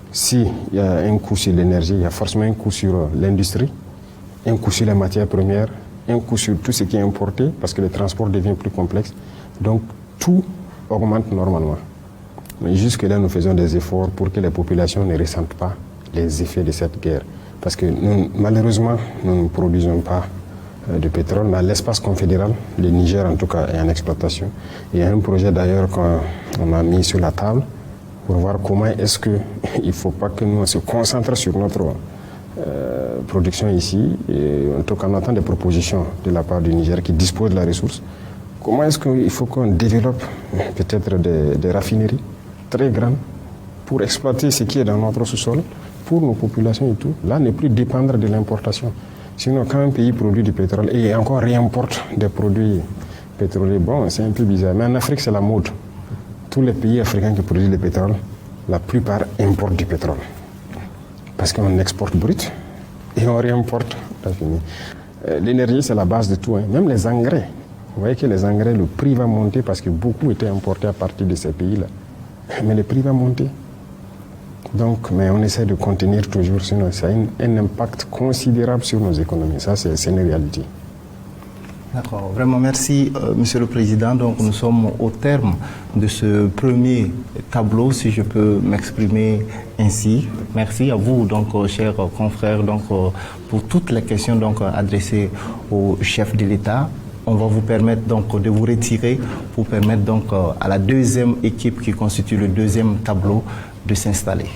s'il y a un coût sur l'énergie, il y a forcément un coût sur l'industrie, un coût sur les matières premières, un coût sur tout ce qui est importé, parce que le transport devient plus complexe. Donc tout augmente normalement. Mais jusque-là, nous faisons des efforts pour que les populations ne ressentent pas les effets de cette guerre. Parce que nous, malheureusement, nous ne produisons pas de pétrole, mais à l'espace confédéral, le Niger en tout cas est en exploitation. Il y a un projet d'ailleurs qu'on a mis sur la table pour voir comment est-ce qu'il ne faut pas que nous on se concentre sur notre production ici. Et en tout cas, on attend des propositions de la part du Niger qui dispose de la ressource. Comment est-ce qu'il faut qu'on développe peut-être des raffineries très grandes pour exploiter ce qui est dans notre sous-sol pour nos populations et tout. Là, ne plus dépendre de l'importation. Sinon, quand un pays produit du pétrole et encore réimporte des produits pétroliers, bon, c'est un peu bizarre. Mais en Afrique, c'est la mode. Tous les pays africains qui produisent du pétrole, la plupart importent du pétrole. Parce qu'on exporte brut et on réimporte. L'énergie, c'est la base de tout. Hein. Même les engrais. Vous voyez que les engrais, le prix va monter parce que beaucoup étaient importés à partir de ces pays-là. Mais le prix va monter. Donc, mais on essaie de contenir toujours, sinon ça a un impact considérable sur nos économies. Ça, c'est une réalité. D'accord, vraiment merci Monsieur le Président. Donc nous sommes au terme de ce premier tableau, si je peux m'exprimer ainsi. Merci à vous, donc chers confrères, donc pour toutes les questions donc adressées au chef de l'État. On va vous permettre donc de vous retirer pour permettre donc à la deuxième équipe qui constitue le deuxième tableau de s'installer.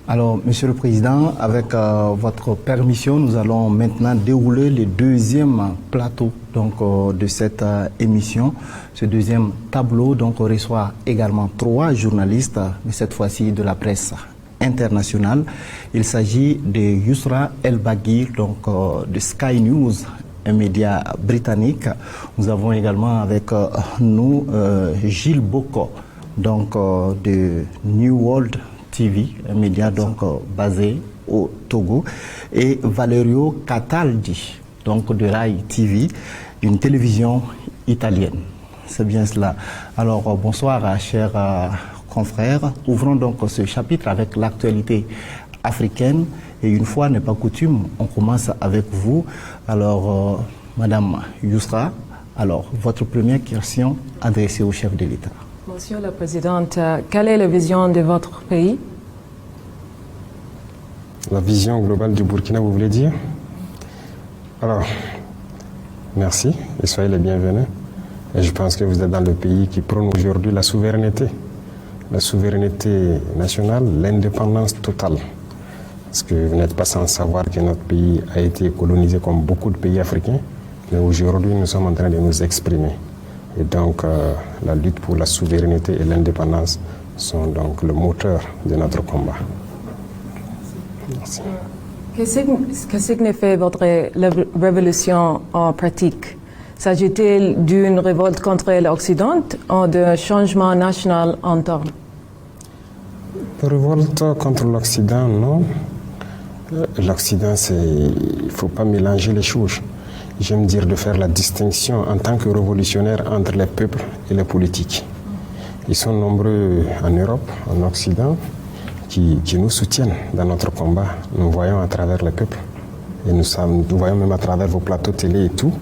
Alors, Monsieur le Président, avec votre permission, nous allons maintenant dérouler le deuxième plateau donc, de cette émission. Ce deuxième tableau donc, reçoit également 3 journalistes, mais cette fois-ci de la presse internationale. Il s'agit de Yousra El-Baghir, donc de Sky News, un média britannique. Nous avons également avec nous Gilles Boko, donc de New World TV, un média donc basé au Togo, et Valerio Cataldi, donc de Rai TV, une télévision italienne. C'est bien cela. Alors bonsoir chers confrères. Ouvrons donc ce chapitre avec l'actualité africaine. Et une fois n'est pas coutume, on commence avec vous. Alors Madame Yousra, alors votre première question adressée au chef de l'État. Monsieur le Président, quelle est la vision de votre pays? La vision globale du Burkina, vous voulez dire? Alors, merci et soyez les bienvenus. Et je pense que vous êtes dans le pays qui prône aujourd'hui la souveraineté nationale, l'indépendance totale. Parce que vous n'êtes pas sans savoir que notre pays a été colonisé comme beaucoup de pays africains, mais aujourd'hui nous sommes en train de nous exprimer. Et donc la lutte pour la souveraineté et l'indépendance sont donc le moteur de notre combat. Merci. Que signifie votre révolution en pratique? S'agit-il d'une révolte contre l'Occident ou d'un changement national interne? Révolte contre l'Occident, non. L'Occident, il ne faut pas mélanger les choses. J'aime dire de faire la distinction en tant que révolutionnaire entre les peuples et les politiques. Ils sont nombreux en Europe, en Occident, qui nous soutiennent dans notre combat. Nous voyons à travers les peuples. Et nous voyons même à travers vos plateaux télé et tout,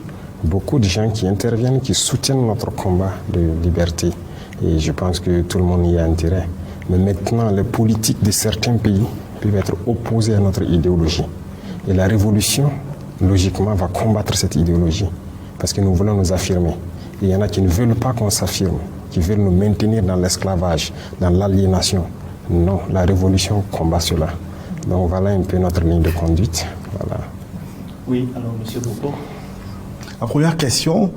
beaucoup de gens qui interviennent, qui soutiennent notre combat de liberté. Et je pense que tout le monde y a intérêt. Mais maintenant, les politiques de certains pays peuvent être opposés à notre idéologie. Et la révolution, logiquement, va combattre cette idéologie. Parce que nous voulons nous affirmer. Et il y en a qui ne veulent pas qu'on s'affirme, qui veulent nous maintenir dans l'esclavage, dans l'aliénation. Non, la révolution combat cela. Donc voilà un peu notre ligne de conduite. Voilà. Oui, alors M. Boko. La première question,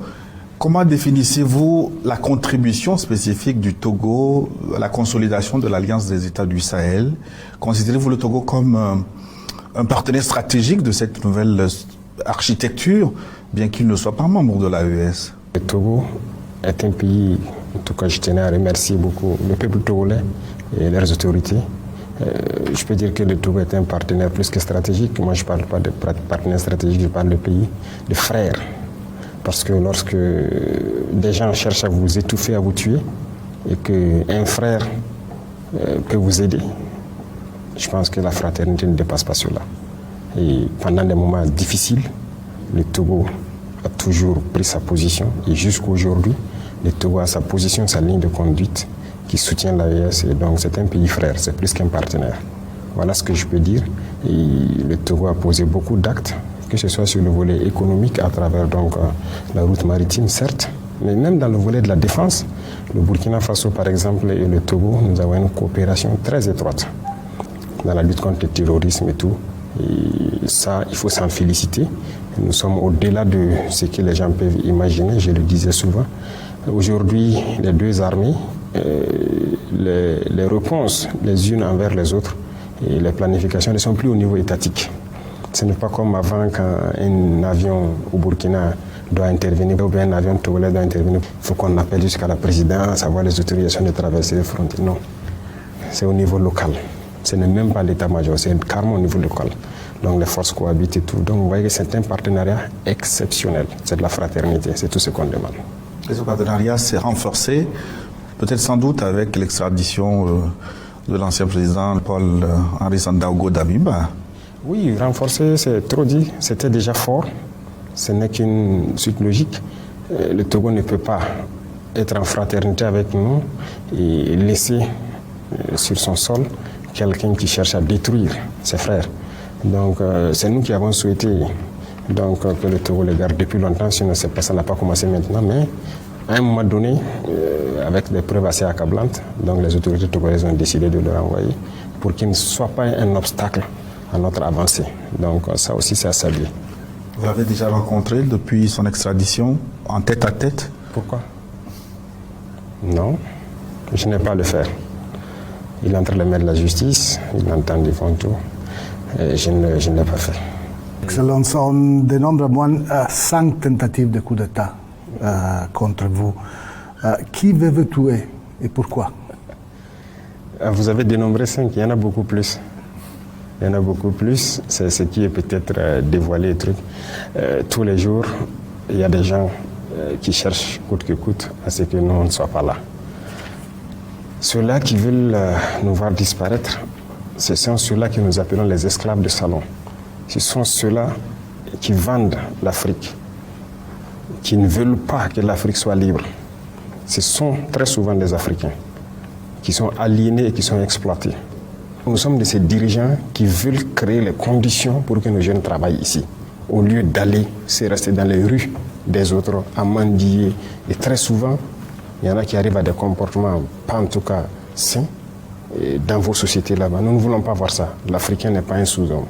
comment définissez-vous la contribution spécifique du Togo à la consolidation de l'Alliance des États du Sahel? Considérez-vous le Togo comme un partenaire stratégique de cette nouvelle architecture, bien qu'il ne soit pas membre de l'AES? Le Togo est un pays, en tout cas je tenais à remercier beaucoup le peuple togolais et leurs autorités. Je peux dire que le Togo est un partenaire plus que stratégique. Moi je ne parle pas de partenaire stratégique, je parle de pays, de frères. Parce que lorsque des gens cherchent à vous étouffer, à vous tuer, et qu'un frère peut vous aider, je pense que la fraternité ne dépasse pas cela. Et pendant des moments difficiles, le Togo a toujours pris sa position. Et jusqu'à aujourd'hui, le Togo a sa position, sa ligne de conduite qui soutient l'AES. Et donc c'est un pays frère, c'est plus qu'un partenaire. Voilà ce que je peux dire. Et le Togo a posé beaucoup d'actes, que ce soit sur le volet économique à travers donc la route maritime, certes, mais même dans le volet de la défense. Le Burkina Faso, par exemple, et le Togo, nous avons une coopération très étroite dans la lutte contre le terrorisme et tout. Et ça, il faut s'en féliciter. Nous sommes au-delà de ce que les gens peuvent imaginer, je le disais souvent. Aujourd'hui, les deux armées, les réponses les unes envers les autres et les planifications ne sont plus au niveau étatique. Ce n'est pas comme avant quand un avion au Burkina doit intervenir ou bien un avion togolais doit intervenir. Il faut qu'on appelle jusqu'à la présidence, avoir les autorisations de traverser les frontières. Non, c'est au niveau local. Ce n'est même pas l'état-major, c'est carrément au niveau local. Donc les forces cohabitent et tout. Donc vous voyez que c'est un partenariat exceptionnel. C'est de la fraternité, c'est tout ce qu'on demande. Et ce partenariat s'est renforcé, peut-être sans doute avec l'extradition de l'ancien président Paul-Henri Sandaogo Damiba. Oui, renforcer, c'est trop dit. C'était déjà fort. Ce n'est qu'une suite logique. Le Togo ne peut pas être en fraternité avec nous et laisser sur son sol quelqu'un qui cherche à détruire ses frères. Donc, c'est nous qui avons souhaité donc, que le Togo les garde depuis longtemps, sinon ça n'a pas commencé maintenant. Mais à un moment donné, avec des preuves assez accablantes, donc les autorités togolaises ont décidé de le renvoyer pour qu'il ne soit pas un obstacle à notre avancée. Donc ça aussi, c'est à saluer. Vous l'avez déjà rencontré depuis son extradition, en tête à tête? Pourquoi? Non, je n'ai pas à le faire. Il est entre les mains de la justice, il entend des tout. Et je ne l'ai pas fait. Excellence, on dénombre au moins 5 tentatives de coup d'État contre vous. Qui veut vous tuer et pourquoi? Vous avez dénombré 5, il y en a beaucoup plus. Il y en a beaucoup plus, c'est ce qui est peut-être dévoilé. Tous les jours, il y a des gens qui cherchent coûte que coûte à ce que nous ne soyons pas là. Ceux-là qui veulent nous voir disparaître, ce sont ceux-là que nous appelons les esclaves de salon. Ce sont ceux-là qui vendent l'Afrique, qui ne veulent pas que l'Afrique soit libre. ce sont très souvent des Africains qui sont aliénés et qui sont exploités. Nous sommes de ces dirigeants qui veulent créer les conditions pour que nos jeunes travaillent ici, au lieu d'aller se rester dans les rues des autres à mendier. Et très souvent, il y en a qui arrivent à des comportements pas en tout cas sains dans vos sociétés là-bas. Nous ne voulons pas voir ça. L'Africain n'est pas un sous-homme.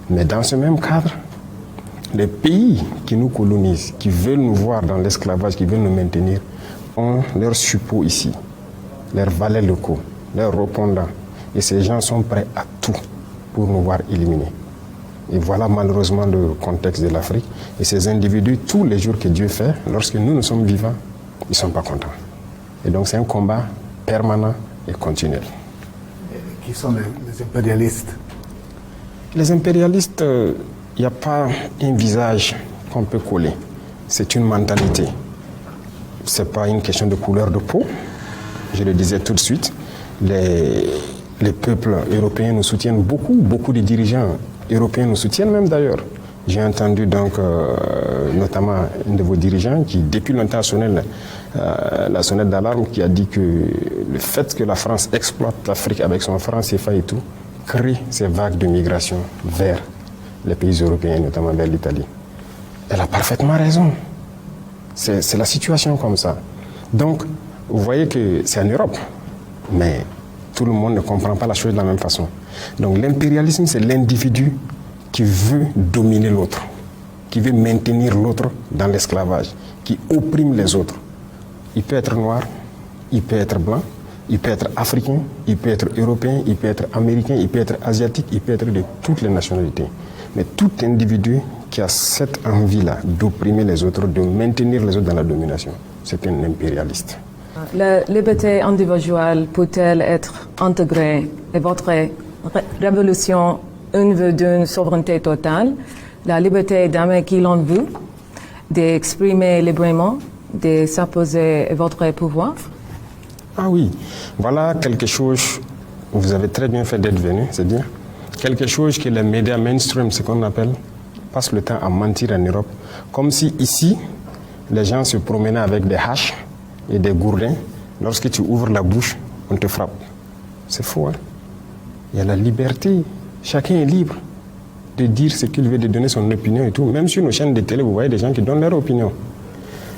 Mais dans ce même cadre, les pays qui nous colonisent, qui veulent nous voir dans l'esclavage, qui veulent nous maintenir, ont leurs suppôts ici, leurs valets locaux, leurs répondants. Et ces gens sont prêts à tout pour nous voir éliminés. Et voilà malheureusement le contexte de l'Afrique. Et ces individus, tous les jours que Dieu fait, lorsque nous sommes vivants, ils ne sont pas contents. Et donc c'est un combat permanent et continuel. Qui sont les impérialistes? Les impérialistes, il n'y a pas un visage qu'on peut coller. C'est une mentalité. Ce n'est pas une question de couleur de peau. Je le disais tout de suite. Les peuples européens nous soutiennent beaucoup. Beaucoup de dirigeants européens nous soutiennent même d'ailleurs. J'ai entendu donc notamment un de vos dirigeants qui depuis longtemps a sonné la sonnette d'alarme, qui a dit que le fait que la France exploite l'Afrique avec son franc CFA et tout crée ces vagues de migration vers les pays européens, notamment vers l'Italie. Elle a parfaitement raison. C'est la situation comme ça. Donc, vous voyez que c'est en Europe, mais tout le monde ne comprend pas la chose de la même façon. Donc l'impérialisme, c'est l'individu qui veut dominer l'autre, qui veut maintenir l'autre dans l'esclavage, qui opprime les autres. Il peut être noir, il peut être blanc, il peut être africain, il peut être européen, il peut être américain, il peut être asiatique, il peut être de toutes les nationalités. Mais tout individu qui a cette envie-là d'opprimer les autres, de maintenir les autres dans la domination, c'est un impérialiste. La liberté individuelle peut-elle être intégrée et votre révolution une veut d'une souveraineté totale, la liberté d'aimer qui l'on veut, d'exprimer librement, de s'opposer à votre pouvoir? Ah oui, voilà quelque chose, vous avez très bien fait d'être venu, c'est-à-dire quelque chose que les médias mainstream, ce qu'on appelle, passent le temps à mentir en Europe, comme si ici, les gens se promenaient avec des haches et des gourdins. Lorsque tu ouvres la bouche, on te frappe. C'est faux, hein? Il y a la liberté. Chacun est libre de dire ce qu'il veut, de donner son opinion et tout. Même sur nos chaînes de télé, vous voyez des gens qui donnent leur opinion.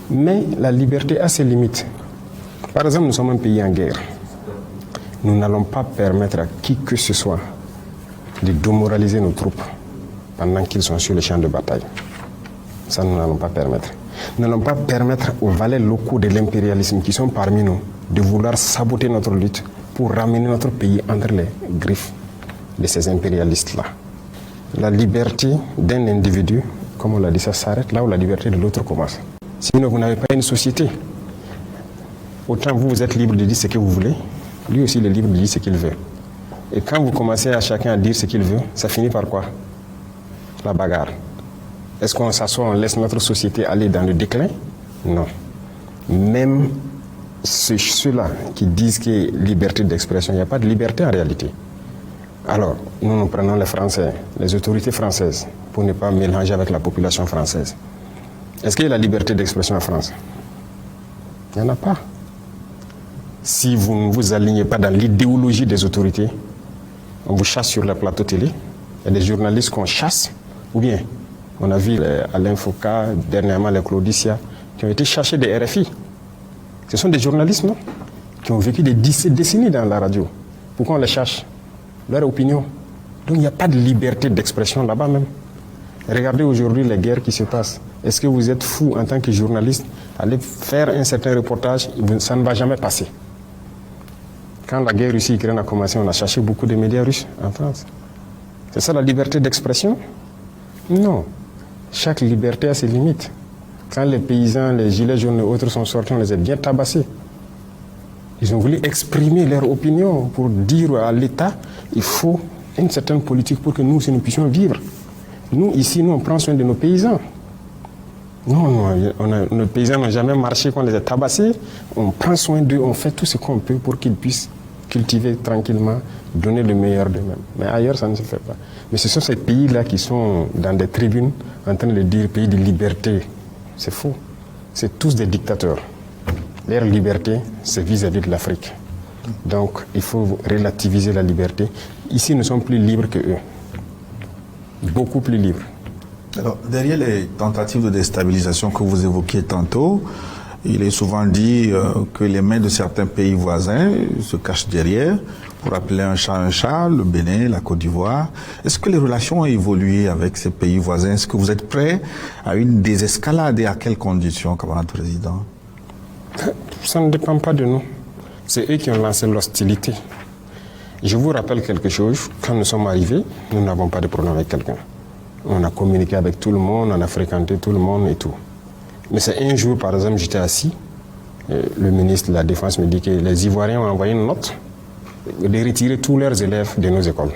Mais la liberté a ses limites. Par exemple, nous sommes un pays en guerre. Nous n'allons pas permettre à qui que ce soit de démoraliser nos troupes pendant qu'ils sont sur le champ de bataille. Ça, nous n'allons pas permettre. Nous n'allons pas permettre aux valets locaux de l'impérialisme qui sont parmi nous de vouloir saboter notre lutte pour ramener notre pays entre les griffes de ces impérialistes-là. La liberté d'un individu, comme on l'a dit, ça s'arrête là où la liberté de l'autre commence. Sinon, vous n'avez pas une société. Autant vous êtes libre de dire ce que vous voulez, lui aussi il est libre de dire ce qu'il veut. Et quand vous commencez à chacun à dire ce qu'il veut, ça finit par quoi? La bagarre. Est-ce qu'on s'assoit, on laisse notre société aller dans le déclin? Non. Même ceux-là qui disent qu'il y a liberté d'expression, il n'y a pas de liberté en réalité. Alors, nous prenons les Français, les autorités françaises, pour ne pas mélanger avec la population française. Est-ce qu'il y a la liberté d'expression en France? Il n'y en a pas. Si vous ne vous alignez pas dans l'idéologie des autorités, on vous chasse sur le plateau télé, il y a des journalistes qu'on chasse, ou bien on a vu Alain Foucault, dernièrement les Claudicia, qui ont été chassés des RFI. Ce sont des journalistes, non? Qui ont vécu des décennies dans la radio. Pourquoi on les chasse? Leur opinion. Donc il n'y a pas de liberté d'expression là-bas même. Regardez aujourd'hui les guerres qui se passent. Est-ce que vous êtes fou en tant que journaliste? Aller faire un certain reportage, ça ne va jamais passer. Quand la guerre Russie-Ukraine a commencé, on a cherché beaucoup de médias russes en France. C'est ça la liberté d'expression? Non. Chaque liberté a ses limites. Quand les paysans, les gilets jaunes et autres sont sortis, on les a bien tabassés. Ils ont voulu exprimer leur opinion pour dire à l'État il faut une certaine politique pour que nous aussi nous puissions vivre. Nous, ici, nous, on prend soin de nos paysans. Non, nos paysans n'ont jamais marché quand on les a tabassés. On prend soin d'eux, on fait tout ce qu'on peut pour qu'ils puissent cultiver tranquillement, donner le meilleur d'eux-mêmes. Mais ailleurs, ça ne se fait pas. Mais ce sont ces pays-là qui sont dans des tribunes en train de dire pays de liberté. C'est faux. C'est tous des dictateurs. Leur liberté, c'est vis-à-vis de l'Afrique. Donc, il faut relativiser la liberté. Ici, nous sommes plus libres que eux. Beaucoup plus libres. Alors, derrière les tentatives de déstabilisation que vous évoquiez tantôt, il est souvent dit que les mains de certains pays voisins se cachent derrière pour appeler un chat, le Bénin, la Côte d'Ivoire. Est-ce que les relations ont évolué avec ces pays voisins? Est-ce que vous êtes prêts à une désescalade et à quelles conditions, camarade président? Ça ne dépend pas de nous. C'est eux qui ont lancé l'hostilité. Je vous rappelle quelque chose. Quand nous sommes arrivés, nous n'avons pas de problème avec quelqu'un. On a communiqué avec tout le monde, on a fréquenté tout le monde et tout. Mais c'est un jour, par exemple, j'étais assis. Le ministre de la Défense me dit que les Ivoiriens ont envoyé une note de retirer tous leurs élèves de nos écoles.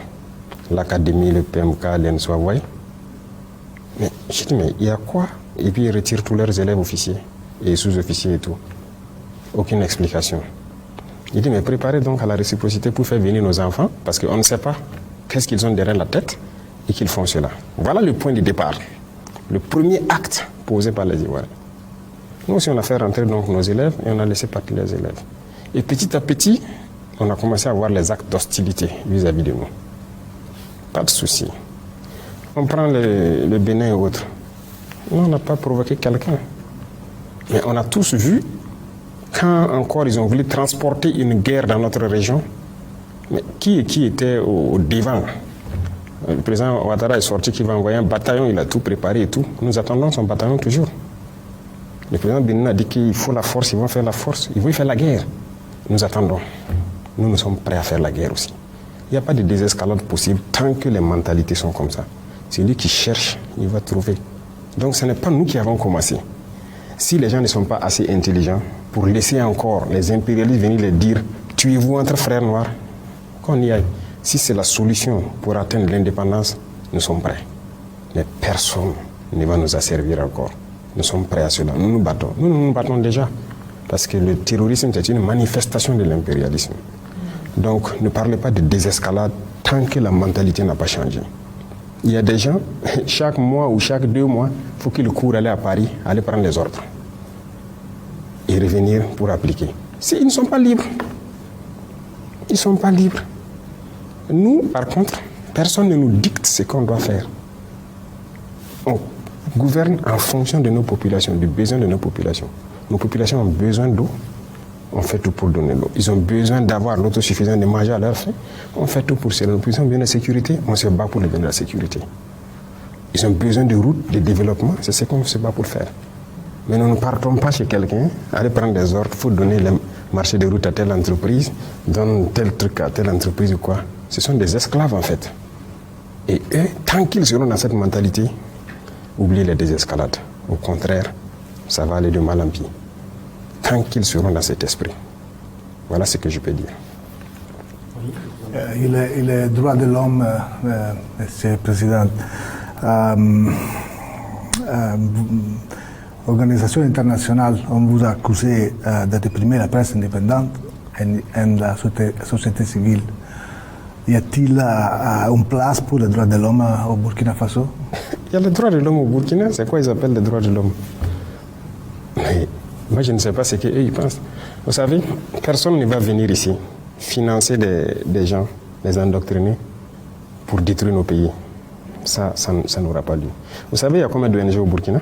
L'académie, le PMK, l'ENSO, vous voyez. Mais je dis, mais il y a quoi? Et puis ils retirent tous leurs élèves officiers et sous-officiers et tout. Aucune explication. Il dit, mais préparez donc à la réciprocité pour faire venir nos enfants, parce qu'on ne sait pas qu'est-ce qu'ils ont derrière la tête et qu'ils font cela. Voilà le point de départ. Le premier acte posé par les Ivoiriens. Nous aussi, on a fait rentrer donc nos élèves et on a laissé partir les élèves. Et petit à petit, on a commencé à voir les actes d'hostilité vis-à-vis de nous. Pas de souci. On prend le Bénin et autres. Nous, on n'a pas provoqué quelqu'un. Mais on a tous vu, quand encore ils ont voulu transporter une guerre dans notre région, mais qui était au devant? Le président Ouattara est sorti qu'il va envoyer un bataillon, il a tout préparé et tout. Nous attendons son bataillon toujours. Le président Bénin a dit qu'il faut la force, ils vont faire la force, ils vont faire la guerre. Nous attendons. Nous sommes prêts à faire la guerre aussi. Il n'y a pas de désescalade possible tant que les mentalités sont comme ça. Celui qui cherche, il va trouver. Donc ce n'est pas nous qui avons commencé. Si les gens ne sont pas assez intelligents pour laisser encore les impérialistes venir les dire « tuez-vous entre frères noirs », qu'on y aille. Si c'est la solution pour atteindre l'indépendance, nous sommes prêts. Mais personne ne va nous asservir encore. Nous sommes prêts à cela. Nous nous battons. Nous nous battons déjà. Parce que le terrorisme, c'est une manifestation de l'impérialisme. Donc, ne parlez pas de désescalade tant que la mentalité n'a pas changé. Il y a des gens, chaque mois ou chaque 2 mois, il faut qu'ils courent aller à Paris, aller prendre les ordres. Et revenir pour appliquer. Ils ne sont pas libres. Ils ne sont pas libres. Nous, par contre, personne ne nous dicte ce qu'on doit faire. On gouverne en fonction de nos populations, du besoin de nos populations. Nos populations ont besoin d'eau, on fait tout pour donner l'eau. Ils ont besoin d'avoir l'autosuffisance de manger à leur faim, on fait tout pour cela. Nos populations ont besoin de sécurité, on se bat pour les donner de la sécurité. Ils ont besoin de routes, de développement, c'est ce qu'on se bat pour faire. Mais nous ne partons pas chez quelqu'un, aller prendre des ordres, il faut donner le marché de route à telle entreprise, donne tel truc à telle entreprise ou quoi. Ce sont des esclaves en fait. Et eux, tant qu'ils seront dans cette mentalité, oubliez les désescalades. Au contraire, ça va aller de mal en pis. Tant qu'ils seront dans cet esprit. Voilà ce que je peux dire. Les droits de l'homme, Monsieur le Président, organisations internationales, on vous a accusé de réprimer la presse indépendante et la société civile. Y a-t-il une place pour les droits de l'homme au Burkina Faso? Il y a les droits de l'homme au Burkina, c'est quoi ils appellent les droits de l'homme? Mais moi je ne sais pas ce qu'eux ils pensent. Vous savez, personne ne va venir ici financer des gens, les endoctriner pour détruire nos pays. Ça n'aura pas lieu. Vous savez, il y a combien d'ONG au Burkina?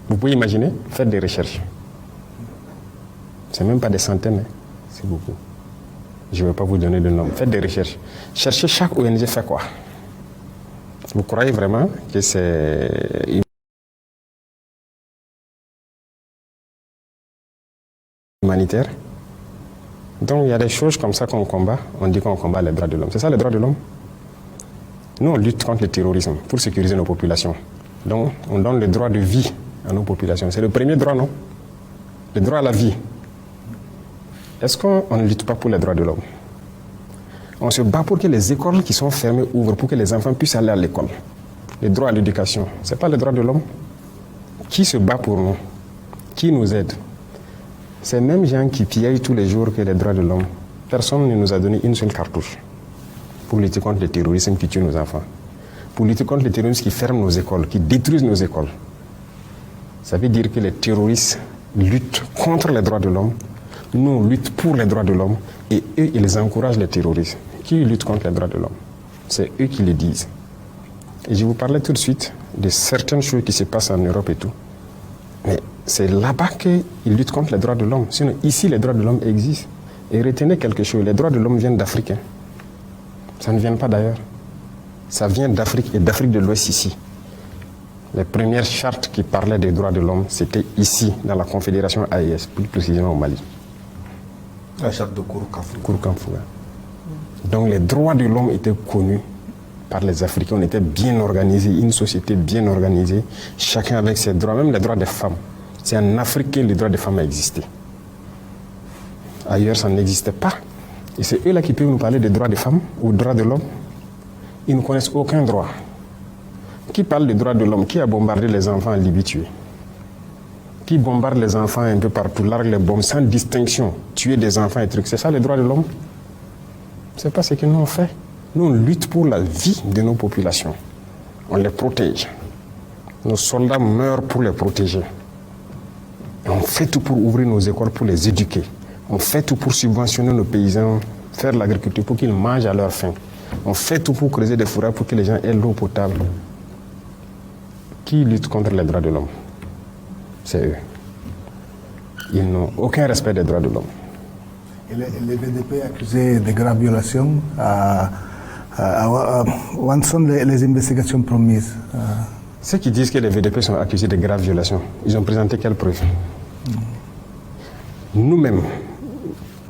Vous pouvez imaginer, faites des recherches. C'est même pas des centaines, hein. C'est beaucoup. Je ne vais pas vous donner de nom. Faites des recherches. Cherchez chaque ONG fait quoi. Vous croyez vraiment que c'est humanitaire? Donc il y a des choses comme ça qu'on combat. On dit qu'on combat les droits de l'homme. C'est ça les droits de l'homme? Nous, on lutte contre le terrorisme pour sécuriser nos populations. Donc on donne le droit de vie à nos populations. C'est le premier droit, non? Le droit à la vie. Est-ce qu'on ne lutte pas pour les droits de l'homme? On se bat pour que les écoles qui sont fermées ouvrent, pour que les enfants puissent aller à l'école. Le droit à l'éducation, ce n'est pas le droit de l'homme. Qui se bat pour nous? Qui nous aide? Ces mêmes gens qui pillent tous les jours que les droits de l'homme, personne ne nous a donné une seule cartouche pour lutter contre le terrorisme qui tue nos enfants, pour lutter contre le terrorisme qui ferme nos écoles, qui détruisent nos écoles. Ça veut dire que les terroristes luttent contre les droits de l'homme, nous on lutte pour les droits de l'homme, et eux, ils encouragent les terroristes. Qui luttent contre les droits de l'homme? C'est eux qui le disent. Et je vous parlais tout de suite de certaines choses qui se passent en Europe et tout. Mais c'est là-bas qu'ils luttent contre les droits de l'homme. Sinon, ici, les droits de l'homme existent. Et retenez quelque chose, les droits de l'homme viennent d'Afrique. Hein. Ça ne vient pas d'ailleurs. Ça vient d'Afrique et d'Afrique de l'Ouest ici. Les premières chartes qui parlaient des droits de l'homme, c'était ici, dans la Confédération AES, plus précisément au Mali. La charte de Kouroukanfouga. Kouroukanfouga. Donc les droits de l'homme étaient connus par les Africains. On était bien organisés, une société bien organisée, chacun avec ses droits, même les droits des femmes. C'est en Afrique que les droits des femmes existaient. Ailleurs, ça n'existait pas. Et c'est eux là qui peuvent nous parler des droits des femmes ou des droits de l'homme. Ils ne connaissent aucun droit. Qui parle des droits de l'homme? Qui a bombardé les enfants en Libye tués? Qui bombarde les enfants un peu partout, largue les bombes sans distinction, tuer des enfants et trucs? C'est ça les droits de l'homme? C'est pas ce que nous on fait. Nous on lutte pour la vie de nos populations. On les protège. Nos soldats meurent pour les protéger. Et on fait tout pour ouvrir nos écoles, pour les éduquer. On fait tout pour subventionner nos paysans, faire l'agriculture pour qu'ils mangent à leur faim. On fait tout pour creuser des forêts pour que les gens aient l'eau potable. Qui lutte contre les droits de l'homme? C'est eux. Ils n'ont aucun respect des droits de l'homme. Et les VDP accusés de graves violations, où sont les investigations promises? Ceux qui disent que les VDP sont accusés de graves violations, ils ont présenté quelles preuves? Nous-mêmes,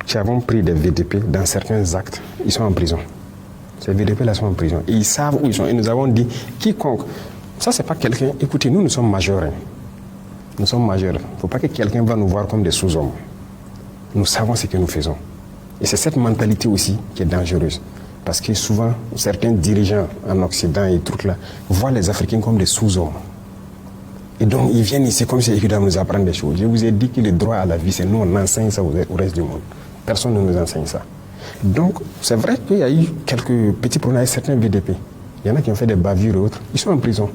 qui avons pris des VDP dans certains actes, ils sont en prison. Ces VDP-là sont en prison. Et ils savent où ils sont. Et nous avons dit, quiconque... Ça, c'est pas quelqu'un... Écoutez, nous sommes majeurs. Hein. Nous sommes majeurs. Il ne faut pas que quelqu'un va nous voir comme des sous-hommes. Nous savons ce que nous faisons. Et c'est cette mentalité aussi qui est dangereuse. Parce que souvent, certains dirigeants en Occident et trucs là voient les Africains comme des sous-hommes. Et donc, ils viennent ici comme si ils doivent nous apprendre des choses. Je vous ai dit que le droit à la vie, c'est nous, on enseigne ça au reste du monde. Personne ne nous enseigne ça. Donc, c'est vrai qu'il y a eu quelques petits problèmes avec certains VDP. Il y en a qui ont fait des bavures et autres. Ils sont en prison.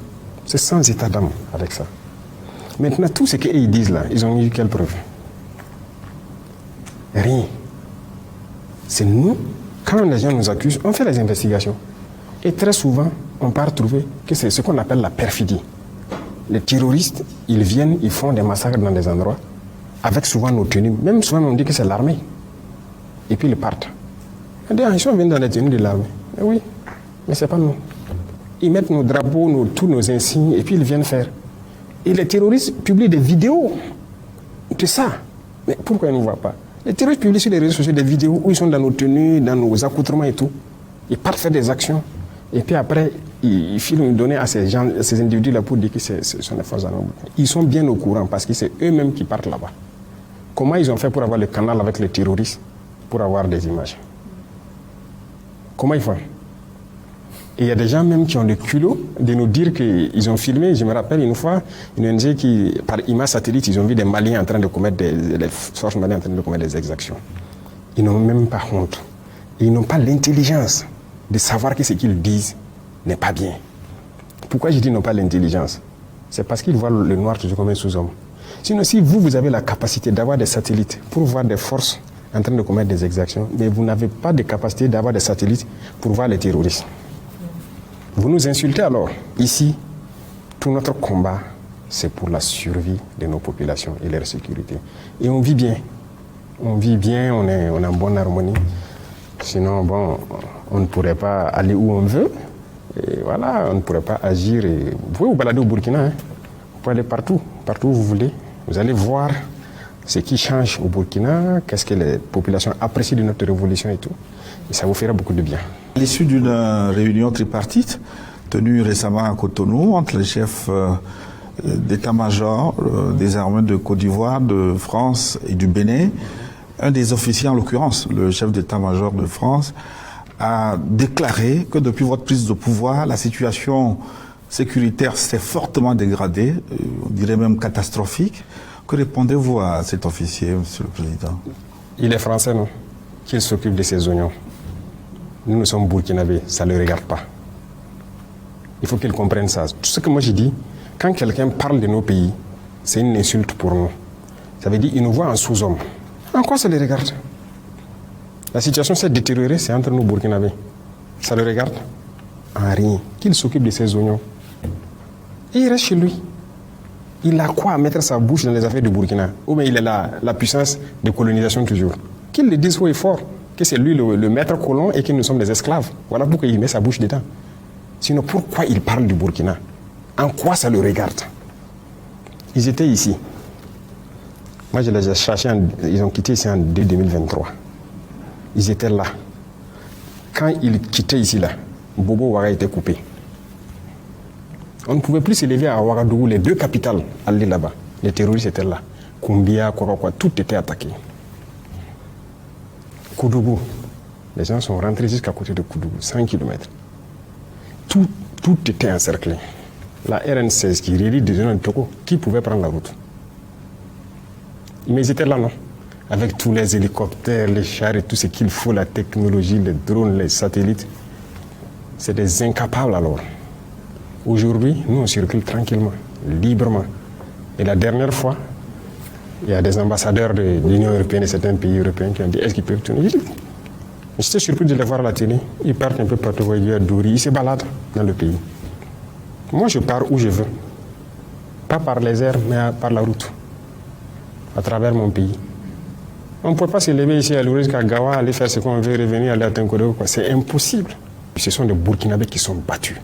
C'est sans état d'âme avec ça. Maintenant, tout ce qu'ils disent là, ils ont eu quelle preuve? Rien. C'est nous, quand les gens nous accusent, on fait les investigations. Et très souvent, on part trouver que c'est ce qu'on appelle la perfidie. Les terroristes, ils viennent, ils font des massacres dans des endroits, avec souvent nos tenues. Même souvent, on dit que c'est l'armée. Et puis ils partent. Ils sont venus dans les tenues de l'armée. Oui, mais ce n'est pas nous. Ils mettent nos drapeaux, tous nos insignes, et puis ils viennent faire. Et les terroristes publient des vidéos de ça. Mais pourquoi ils ne nous voient pas? Les terroristes publient sur les réseaux sociaux des vidéos où ils sont dans nos tenues, dans nos accoutrements et tout. Ils partent faire des actions. Et puis après, ils filent nous donner à ces gens, à ces individus-là pour dire que ce sont des forces armées. Ils sont bien au courant parce que c'est eux-mêmes qui partent là-bas. Comment ils ont fait pour avoir le canal avec les terroristes pour avoir des images? Comment ils font? Et il y a des gens même qui ont le culot de nous dire qu'ils ont filmé. Je me rappelle une fois, une ONG qui, par image satellite, ils ont vu des Maliens en train de commettre les forces maliennes en train de commettre des exactions. Ils n'ont même pas honte. Et ils n'ont pas l'intelligence de savoir que ce qu'ils disent n'est pas bien. Pourquoi je dis n'ont pas l'intelligence? C'est parce qu'ils voient le noir toujours comme un sous-homme. Sinon, si vous avez la capacité d'avoir des satellites pour voir des forces en train de commettre des exactions, mais vous n'avez pas de capacité d'avoir des satellites pour voir les terroristes. Vous nous insultez alors. Ici, tout notre combat, c'est pour la survie de nos populations et leur sécurité. Et on vit bien. On vit bien, on est en bonne harmonie. Sinon, bon, on ne pourrait pas aller où on veut. Et voilà, on ne pourrait pas agir. Et vous pouvez vous balader au Burkina. Hein. Vous pouvez aller partout où vous voulez. Vous allez voir ce qui change au Burkina, qu'est-ce que les populations apprécient de notre révolution et tout. Et ça vous fera beaucoup de bien. À l'issue d'une réunion tripartite tenue récemment à Cotonou entre les chefs d'état-major des armées de Côte d'Ivoire, de France et du Bénin, un des officiers, en l'occurrence le chef d'état-major de France, a déclaré que depuis votre prise de pouvoir, la situation sécuritaire s'est fortement dégradée, on dirait même catastrophique. Que répondez-vous à cet officier, Monsieur le Président? Il est français, non? Qu'il s'occupe de ses oignons. Nous sommes burkinabés, ça ne le regarde pas. Il faut qu'il comprenne ça. Tout ce que moi j'ai dit, quand quelqu'un parle de nos pays, c'est une insulte pour nous. Ça veut dire qu'ils nous voient en sous-hommes. En quoi ça les regarde? La situation s'est détériorée, c'est entre nous Burkinabés. Ça le regarde? En rien. Qu'il s'occupe de ses oignons. Et il reste chez lui. Il a quoi à mettre sa bouche dans les affaires du Burkina? Ou bien il a la puissance de colonisation toujours. Qu'il le dise haut et fort, que c'est lui le maître colon et que nous sommes des esclaves. Voilà pourquoi il met sa bouche dedans. Sinon, pourquoi il parle du Burkina? En quoi ça le regarde? Ils étaient ici. Moi, je les ai cherchés, ils ont quitté ici en 2023. Ils étaient là. Quand ils quittaient ici, là, Bobo Ouaga était coupé. On ne pouvait plus s'élever à Ouagadougou, les deux capitales, aller là-bas. Les terroristes étaient là. Koumbia, quoi, tout était attaqué. Koudougou, les gens sont rentrés jusqu'à côté de Koudougou, 100 km. Tout était encerclé. La RN16 qui relie des zones de Togo, qui pouvait prendre la route? Mais ils étaient là, non? Avec tous les hélicoptères, les chars et tout ce qu'il faut, la technologie, les drones, les satellites. C'est des incapables alors. Aujourd'hui, nous on circule tranquillement, librement. Et la dernière fois, il y a des ambassadeurs de l'Union européenne et certains pays européens qui ont dit est-ce qu'ils peuvent tourner? J'étais surpris de les voir à la télé. Ils partent un peu partout, à Douri, ils se baladent dans le pays. Moi je pars où je veux. Pas par les airs, mais par la route. À travers mon pays. On ne peut pas se lever ici à Lourdes, jusqu'à Gawa, aller faire ce qu'on veut, revenir, aller à Tinkodo. C'est impossible. Ce sont des Burkinabés qui sont battus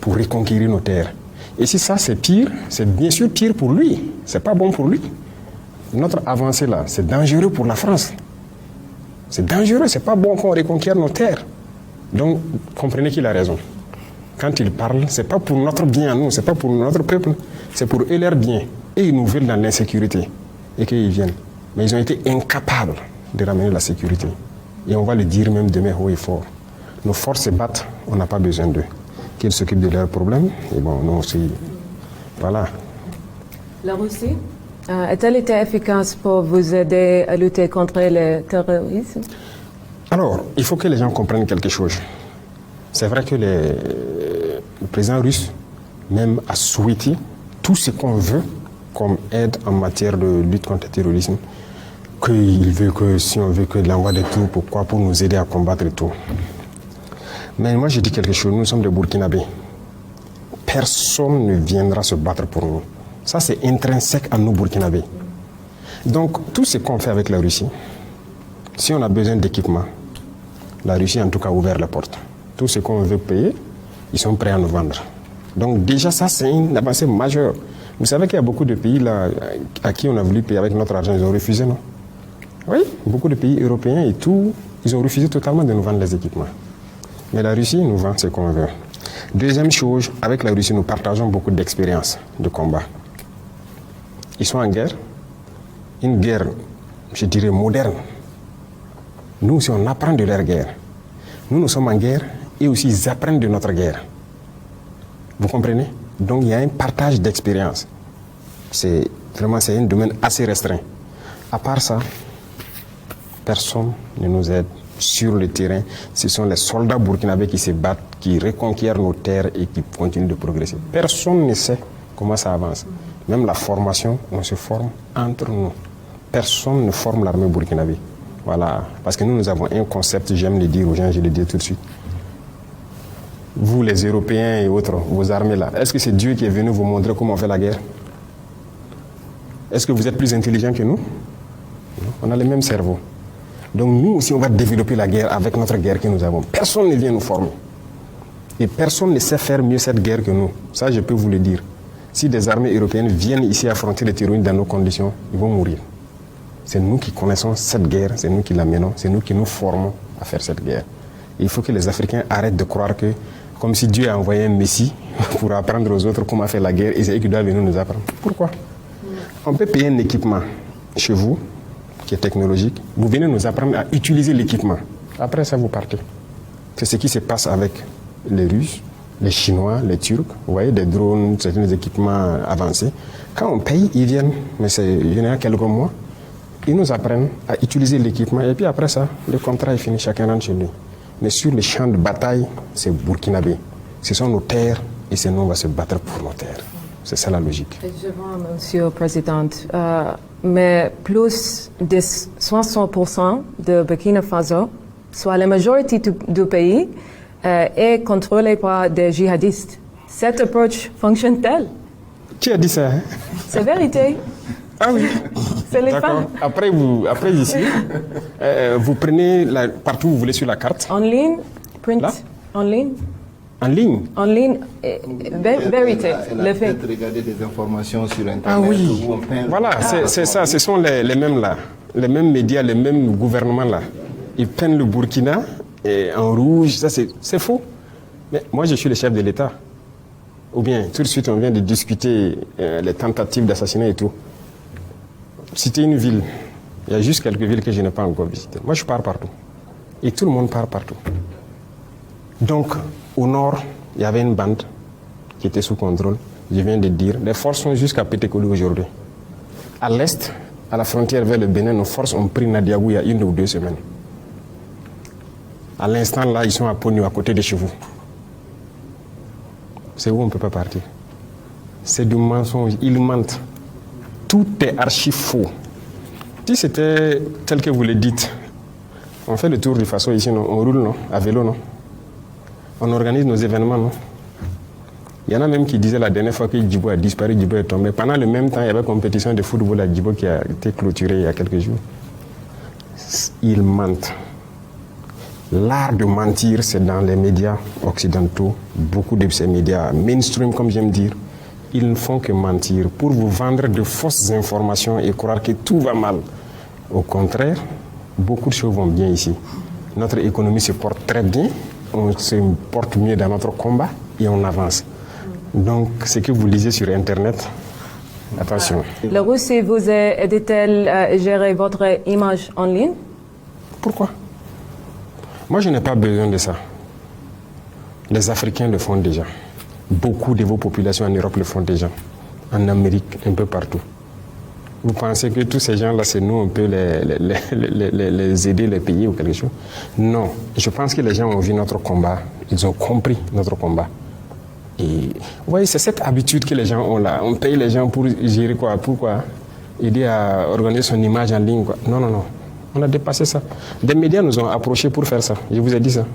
pour reconquérir nos terres. Et si ça c'est pire, c'est bien sûr pire pour lui. C'est pas bon pour lui. Notre avancée là, c'est dangereux pour la France. C'est dangereux, c'est pas bon qu'on reconquiert nos terres. Donc, comprenez qu'il a raison. Quand il parle, c'est pas pour notre bien à nous, c'est pas pour notre peuple, c'est pour eux leur bien. Et ils nous veulent dans l'insécurité. Et qu'ils viennent. Mais ils ont été incapables de ramener la sécurité. Et on va le dire même demain haut et fort. Nos forces se battent, on n'a pas besoin d'eux. Qu'ils s'occupent de leurs problèmes. Et bon, nous aussi, voilà. La Russie a-t-elle été efficace pour vous aider à lutter contre le terrorisme? Alors, il faut que les gens comprennent quelque chose. C'est vrai que le président russe même a souhaité tout ce qu'on veut comme aide en matière de lutte contre le terrorisme. Qu'il veut que, si on veut que l'envoi de tout, pourquoi? Pour nous aider à combattre et tout. Mais moi, je dis quelque chose, nous sommes des Burkinabés. Personne ne viendra se battre pour nous. Ça, c'est intrinsèque à nous, Burkinabés. Donc, tout ce qu'on fait avec la Russie, si on a besoin d'équipement, la Russie, en tout cas, a ouvert la porte. Tout ce qu'on veut payer, ils sont prêts à nous vendre. Donc, déjà, ça, c'est une avancée majeure. Vous savez qu'il y a beaucoup de pays là, à qui on a voulu payer avec notre argent, ils ont refusé, non? Oui, beaucoup de pays européens et tout, ils ont refusé totalement de nous vendre les équipements. Mais la Russie nous vend ce qu'on veut. Deuxième chose, avec la Russie, nous partageons beaucoup d'expériences de combat. Ils sont en guerre, une guerre, je dirais, moderne. Nous aussi, on apprend de leur guerre. Nous sommes en guerre et aussi ils apprennent de notre guerre. Vous comprenez? Donc il y a un partage d'expérience. C'est un domaine assez restreint. À part ça, personne ne nous aide sur le terrain. Ce sont les soldats burkinabés qui se battent, qui reconquièrent nos terres et qui continuent de progresser. Personne ne sait comment ça avance. Même la formation, on se forme entre nous. Personne ne forme l'armée burkinabé. Voilà. Parce que nous avons un concept, j'aime le dire aux gens, je le dis tout de suite. Vous, les Européens et autres, vos armées là, est-ce que c'est Dieu qui est venu vous montrer comment on fait la guerre? Est-ce que vous êtes plus intelligents que nous? Non, on a le même cerveau. Donc nous aussi, on va développer la guerre avec notre guerre que nous avons. Personne ne vient nous former. Et personne ne sait faire mieux cette guerre que nous. Ça, je peux vous le dire. Si des armées européennes viennent ici affronter les terroristes dans nos conditions, ils vont mourir. C'est nous qui connaissons cette guerre, c'est nous qui la menons, c'est nous qui nous formons à faire cette guerre. Et il faut que les Africains arrêtent de croire que, comme si Dieu a envoyé un Messie pour apprendre aux autres comment faire la guerre, et c'est eux qui doivent venir nous apprendre. Pourquoi? On peut payer un équipement chez vous, qui est technologique, vous venez nous apprendre à utiliser l'équipement. Après ça, vous partez. C'est ce qui se passe avec les Russes, les Chinois, les Turcs, vous voyez, des drones, certains équipements avancés. Quand on paye, ils viennent, mais c'est généralement quelques mois, ils nous apprennent à utiliser l'équipement, et puis après ça, le contrat est fini, chacun rentre chez lui. Mais sur le champ de bataille, c'est burkinabé. Ce sont nos terres, et c'est nous, on va se battre pour nos terres. C'est ça la logique. Je vois, Monsieur le Président, mais plus de 60% de Burkina Faso, soit la majorité du pays, est contrôlée par des djihadistes. Cette approche fonctionne-t-elle? Qui a dit ça, hein? C'est vérité. Ah oui. C'est les femmes. Après ici, vous prenez partout où vous voulez sur la carte. En ligne, print, là? en ligne. En ligne? En ligne, vérité, le fait. Peut-être regarder des informations sur Internet. Ah oui. Voilà, c'est ça. Ce sont les mêmes là. Les mêmes médias, les mêmes gouvernements là. Ils peignent le Burkina en rouge. Ça, c'est faux. Mais moi, je suis le chef de l'État. Ou bien, tout de suite, on vient de discuter les tentatives d'assassinat et tout. Citer une ville. Il y a juste quelques villes que je n'ai pas encore visitées. Moi, je pars partout. Et tout le monde part partout. Donc, au nord, il y avait une bande qui était sous contrôle. Je viens de dire, les forces sont jusqu'à Pétékoli aujourd'hui. À l'est, à la frontière vers le Bénin, nos forces ont pris Nadiagou il y a 1 ou 2 semaines. À l'instant, là, ils sont à Pognou, à côté de chez vous. C'est où on ne peut pas partir. C'est du mensonge. Ils mentent. Tout est archi faux. Si c'était tel que vous le dites, on fait le tour du Faso ici, non? On roule, non? À vélo, non? On organise nos événements, non? Il y en a même qui disaient la dernière fois que Djibo a disparu, Djibo est tombé. Pendant le même temps, il y avait compétition de football à Djibo qui a été clôturée il y a quelques jours. Ils mentent. L'art de mentir, c'est dans les médias occidentaux. Beaucoup de ces médias mainstream, comme j'aime dire, ils ne font que mentir pour vous vendre de fausses informations et croire que tout va mal. Au contraire, beaucoup de choses vont bien ici. Notre économie se porte très bien, on se porte mieux dans notre combat et on avance. Donc, ce que vous lisez sur Internet, attention. La Russie vous aide-t-elle à gérer votre image en ligne? Pourquoi? Moi, je n'ai pas besoin de ça. Les Africains le font déjà. Beaucoup de vos populations en Europe le font déjà. En Amérique, un peu partout. Vous pensez que tous ces gens-là, c'est nous, on peut les aider, les payer ou quelque chose? Non. Je pense que les gens ont vu notre combat. Ils ont compris notre combat. Et vous voyez, c'est cette habitude que les gens ont là. On paye les gens pour gérer quoi? Pourquoi? Aider à organiser son image en ligne, quoi. Non, non, non. On a dépassé ça. Des médias nous ont approchés pour faire ça. Je vous ai dit ça.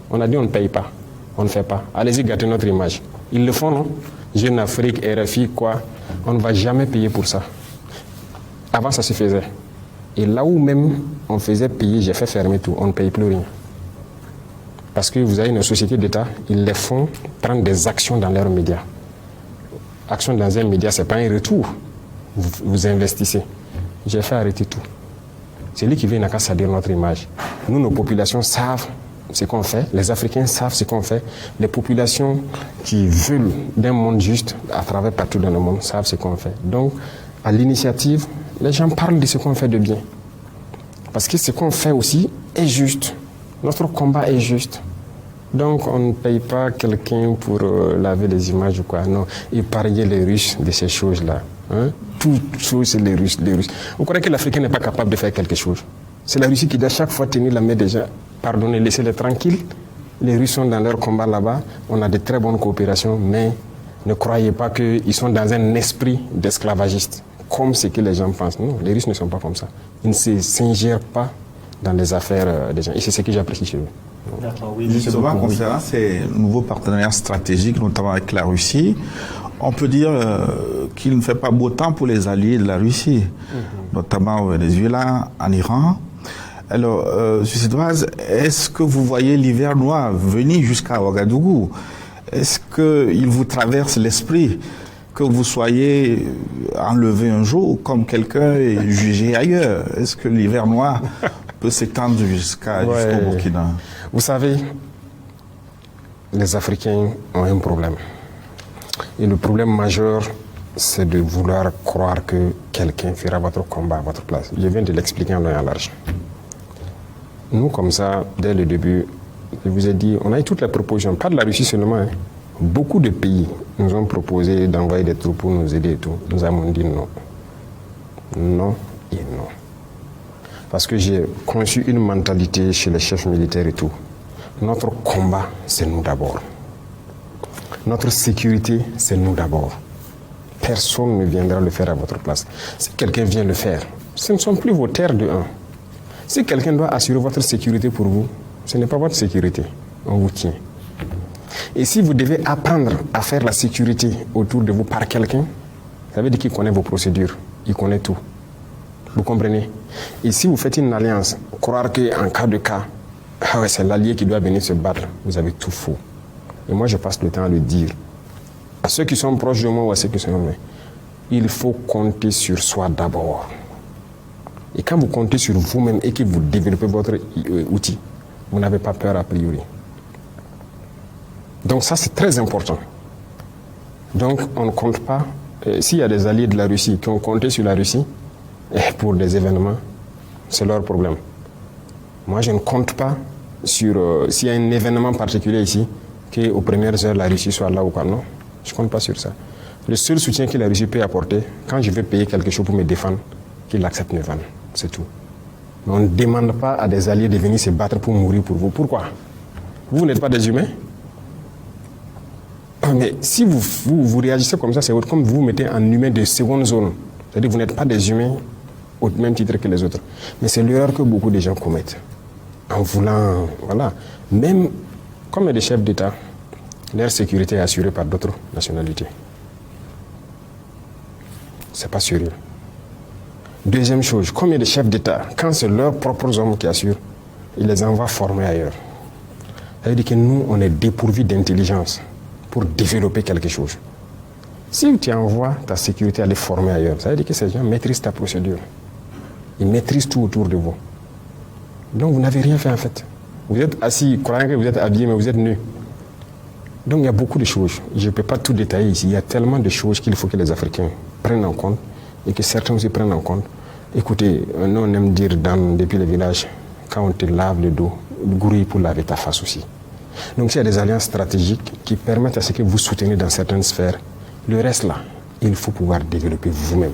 On a dit on ne paye pas. On ne fait pas. Allez-y gâter notre image. Ils le font, non? Jeune Afrique, RFI, quoi. On ne va jamais payer pour ça. Avant, ça se faisait. Et là où même on faisait payer, j'ai fait fermer tout. On ne paye plus rien. Parce que vous avez une société d'État, ils les font prendre des actions dans leurs médias. Action dans un média, ce n'est pas un retour. Vous investissez. J'ai fait arrêter tout. C'est lui qui vient n'a qu'à salir notre image. Nous, nos populations savent ce qu'on fait. Les Africains savent ce qu'on fait. Les populations qui veulent d'un monde juste, à travers partout dans le monde, savent ce qu'on fait. Donc, à l'initiative, les gens parlent de ce qu'on fait de bien. Parce que ce qu'on fait aussi est juste. Notre combat est juste. Donc, on ne paye pas quelqu'un pour laver les images ou quoi. Non, épargner les Russes de ces choses-là. Hein? Toutes choses, c'est les Russes. Vous croyez que l'Africain n'est pas capable de faire quelque chose? C'est la Russie qui doit chaque fois tenir la main des gens. Pardonnez, laissez-les tranquilles. Les Russes sont dans leur combat là-bas. On a de très bonnes coopérations, mais ne croyez pas qu'ils sont dans un esprit d'esclavagiste, comme ce que les gens pensent. Non, les Russes ne sont pas comme ça. Ils ne s'ingèrent pas dans les affaires des gens. Et c'est ce que j'apprécie chez eux. Justement, concernant ces nouveaux partenariats stratégiques, notamment avec la Russie, on peut dire qu'il ne fait pas beau temps pour les alliés de la Russie, notamment au Venezuela, en Iran. Alors, sur cette base, est-ce que vous voyez l'hiver noir venir jusqu'à Ouagadougou? Est-ce qu'il vous traverse l'esprit que vous soyez enlevé un jour comme quelqu'un et jugé ailleurs? Est-ce que l'hiver noir peut s'étendre jusqu'au Burkina? Vous savez, les Africains ont un problème. Et le problème majeur, c'est de vouloir croire que quelqu'un fera votre combat à votre place. Je viens de l'expliquer en long et en large. Nous, comme ça, dès le début, je vous ai dit, on a eu toutes les propositions, pas de la Russie seulement. Hein. Beaucoup de pays nous ont proposé d'envoyer des troupes pour nous aider et tout. Nous avons dit non. Non et non. Parce que j'ai conçu une mentalité chez les chefs militaires et tout. Notre combat, c'est nous d'abord. Notre sécurité, c'est nous d'abord. personne ne viendra le faire à votre place. Si quelqu'un vient le faire, ce ne sont plus vos terres de 1. Si quelqu'un doit assurer votre sécurité pour vous, ce n'est pas votre sécurité, on vous tient. Et si vous devez apprendre à faire la sécurité autour de vous par quelqu'un, ça veut dire qu'il connaît vos procédures, il connaît tout. Vous comprenez? Et si vous faites une alliance, croire qu'en cas de cas, ah ouais, c'est l'allié qui doit venir se battre, vous avez tout faux. Et moi, je passe le temps à le dire. À ceux qui sont proches de moi ou à ceux qui sont loin, il faut compter sur soi d'abord. Et quand vous comptez sur vous-même et que vous développez votre outil, vous n'avez pas peur a priori. Donc ça, c'est très important. Donc on ne compte pas. S'il y a des alliés de la Russie qui ont compté sur la Russie pour des événements, c'est leur problème. Moi, je ne compte pas sur s'il y a un événement particulier ici, qu'aux premières heures, la Russie soit là ou pas. Non, je ne compte pas sur ça. Le seul soutien que la Russie peut apporter, quand je vais payer quelque chose pour me défendre, qu'il accepte mes vannes. C'est tout. Mais on ne demande pas à des alliés de venir se battre pour mourir pour vous. Pourquoi? Vous n'êtes pas des humains? Mais si vous réagissez comme ça, c'est comme vous mettez en humain de seconde zone. C'est-à-dire que vous n'êtes pas des humains au même titre que les autres. Mais c'est l'erreur que beaucoup de gens commettent. En voulant, voilà. Même comme des chefs d'État, leur sécurité est assurée par d'autres nationalités. C'est pas sérieux. Deuxième chose, comme il y a des chefs d'État, quand c'est leurs propres hommes qui assurent, ils les envoient former ailleurs. Ça veut dire que nous, on est dépourvus d'intelligence pour développer quelque chose. Si tu envoies ta sécurité aller former ailleurs, ça veut dire que ces gens maîtrisent ta procédure. Ils maîtrisent tout autour de vous. Donc vous n'avez rien fait en fait. Vous êtes assis, croyant que vous êtes habillé, mais vous êtes nus. Donc il y a beaucoup de choses. Je ne peux pas tout détailler ici. Il y a tellement de choses qu'il faut que les Africains prennent en compte et que certains aussi prennent en compte. Écoutez, nous on aime dire depuis les villages, quand on te lave le dos, grouille pour laver ta face aussi. Donc il y a des alliances stratégiques qui permettent à ce que vous souteniez dans certaines sphères. Le reste là, il faut pouvoir développer vous-même.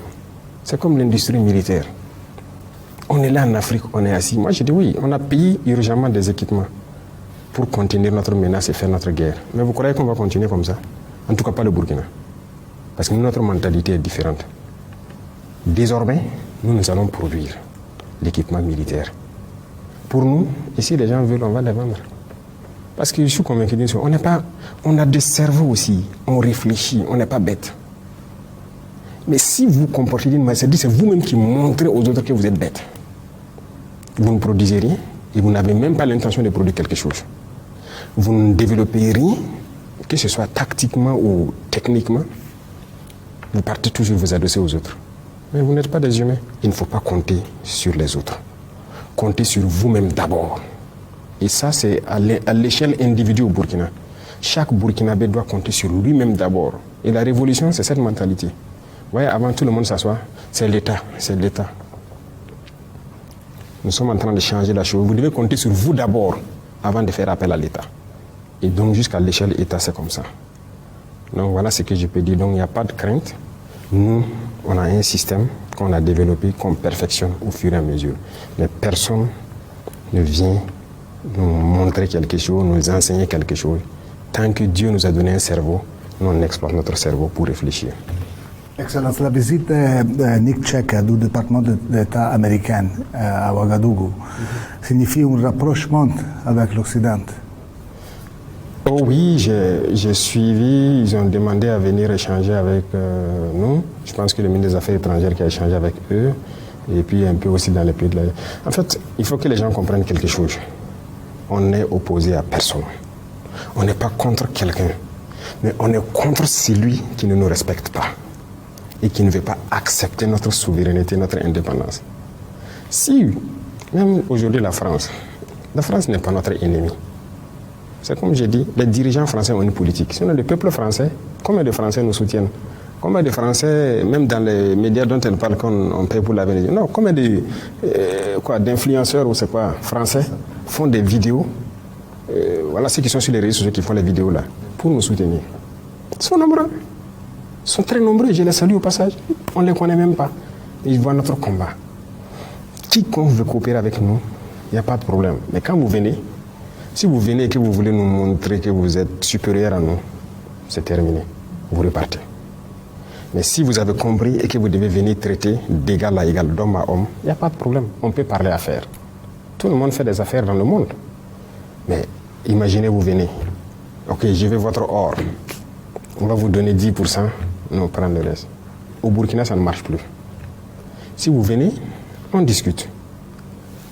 C'est comme l'industrie militaire. On est là en Afrique, on est assis. Moi je dis oui, on a payé urgemment des équipements pour contenir notre menace et faire notre guerre. Mais vous croyez qu'on va continuer comme ça? En tout cas pas le Burkina. Parce que notre mentalité est différente. Désormais, nous allons produire l'équipement militaire. Pour nous, ici les gens veulent, on va les vendre. Parce que je suis convaincu d'une chose, on a des cerveaux aussi, on réfléchit, on n'est pas bête. Mais si vous comportez d'une manière, c'est vous-même qui montrez aux autres que vous êtes bête. Vous ne produisez rien et vous n'avez même pas l'intention de produire quelque chose. Vous ne développez rien, que ce soit tactiquement ou techniquement, vous partez toujours vous adresser aux autres. Mais vous n'êtes pas des humains. Il ne faut pas compter sur les autres. Comptez sur vous-même d'abord. Et ça, c'est à l'échelle individuelle au Burkina. Chaque Burkinabé doit compter sur lui-même d'abord. Et la révolution, c'est cette mentalité. Vous voyez, avant tout le monde s'assoit, c'est l'État, c'est l'État. Nous sommes en train de changer la chose. Vous devez compter sur vous d'abord avant de faire appel à l'État. Et donc, jusqu'à l'échelle État, c'est comme ça. Donc, voilà ce que je peux dire. Donc, il n'y a pas de crainte. Nous, on a un système qu'on a développé, qu'on perfectionne au fur et à mesure. Mais personne ne vient nous montrer quelque chose, nous enseigner quelque chose. Tant que Dieu nous a donné un cerveau, nous on exploite notre cerveau pour réfléchir. Excellence, la visite de Nick Check du département d'État américain à Ouagadougou signifie un rapprochement avec l'Occident. Oh oui, j'ai suivi, ils ont demandé à venir échanger avec nous. Je pense que le ministre des Affaires étrangères qui a échangé avec eux, et puis un peu aussi dans les pays de la... En fait, il faut que les gens comprennent quelque chose. On n'est opposé à personne. On n'est pas contre quelqu'un, mais on est contre celui qui ne nous respecte pas et qui ne veut pas accepter notre souveraineté, notre indépendance. Si, même aujourd'hui la France n'est pas notre ennemi. C'est comme j'ai dit, les dirigeants français ont une politique. Sinon, le peuple français, combien de Français nous soutiennent? Combien de Français, même dans les médias dont elle parle qu'on paye pour laver les yeux? Non, combien d'influenceurs ou c'est quoi, français, font des vidéos? Voilà ceux qui sont sur les réseaux sociaux qui font les vidéos là, pour nous soutenir. Ils sont nombreux. Ils sont très nombreux, je les salue au passage. On ne les connaît même pas. Ils voient notre combat. Quiconque veut coopérer avec nous, il n'y a pas de problème. Mais quand vous venez, si vous venez et que vous voulez nous montrer que vous êtes supérieur à nous, c'est terminé. Vous repartez. Mais si vous avez compris et que vous devez venir traiter d'égal à égal, d'homme à homme, il n'y a pas de problème. On peut parler affaires. Tout le monde fait des affaires dans le monde. Mais imaginez, vous venez. Ok, je veux votre or. On va vous donner 10%, nous on prend le reste. Au Burkina, ça ne marche plus. Si vous venez, on discute.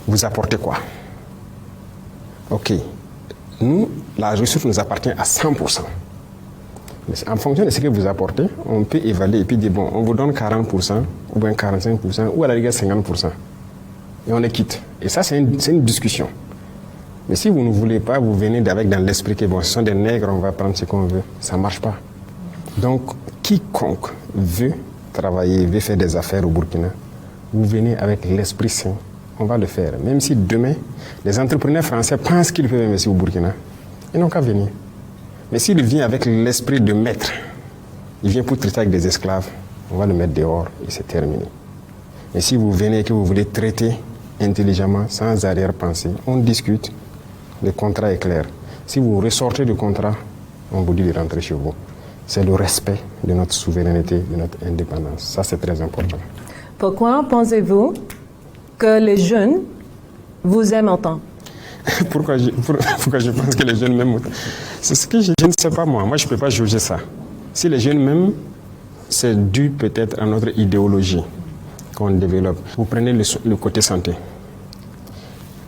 Vous apportez quoi? Ok. Nous, la ressource nous appartient à 100%. Mais en fonction de ce que vous apportez, on peut évaluer et puis dire, bon, on vous donne 40%, ou bien 45%, ou à la rigueur 50%. Et on les quitte. Et ça, c'est une discussion. Mais si vous ne voulez pas, vous venez avec dans l'esprit que bon, ce sont des nègres, on va prendre ce qu'on veut. Ça ne marche pas. Donc, quiconque veut travailler, veut faire des affaires au Burkina, vous venez avec l'esprit sain, on va le faire. Même si demain, les entrepreneurs français pensent qu'ils peuvent investir au Burkina, ils n'ont qu'à venir. Mais s'il vient avec l'esprit de maître, il vient pour traiter avec des esclaves, on va le mettre dehors et c'est terminé. Mais si vous venez et que vous voulez traiter intelligemment, sans arrière-pensée, on discute, le contrat est clair. Si vous ressortez du contrat, on vous dit de rentrer chez vous. C'est le respect de notre souveraineté, de notre indépendance. Ça, c'est très important. Pourquoi pensez-vous que les jeunes vous aiment autant? Pourquoi je pense que les jeunes m'aiment autant? C'est ce que je ne sais pas moi. Moi, je ne peux pas juger ça. Si les jeunes m'aiment, c'est dû peut-être à notre idéologie qu'on développe. Vous prenez le côté santé.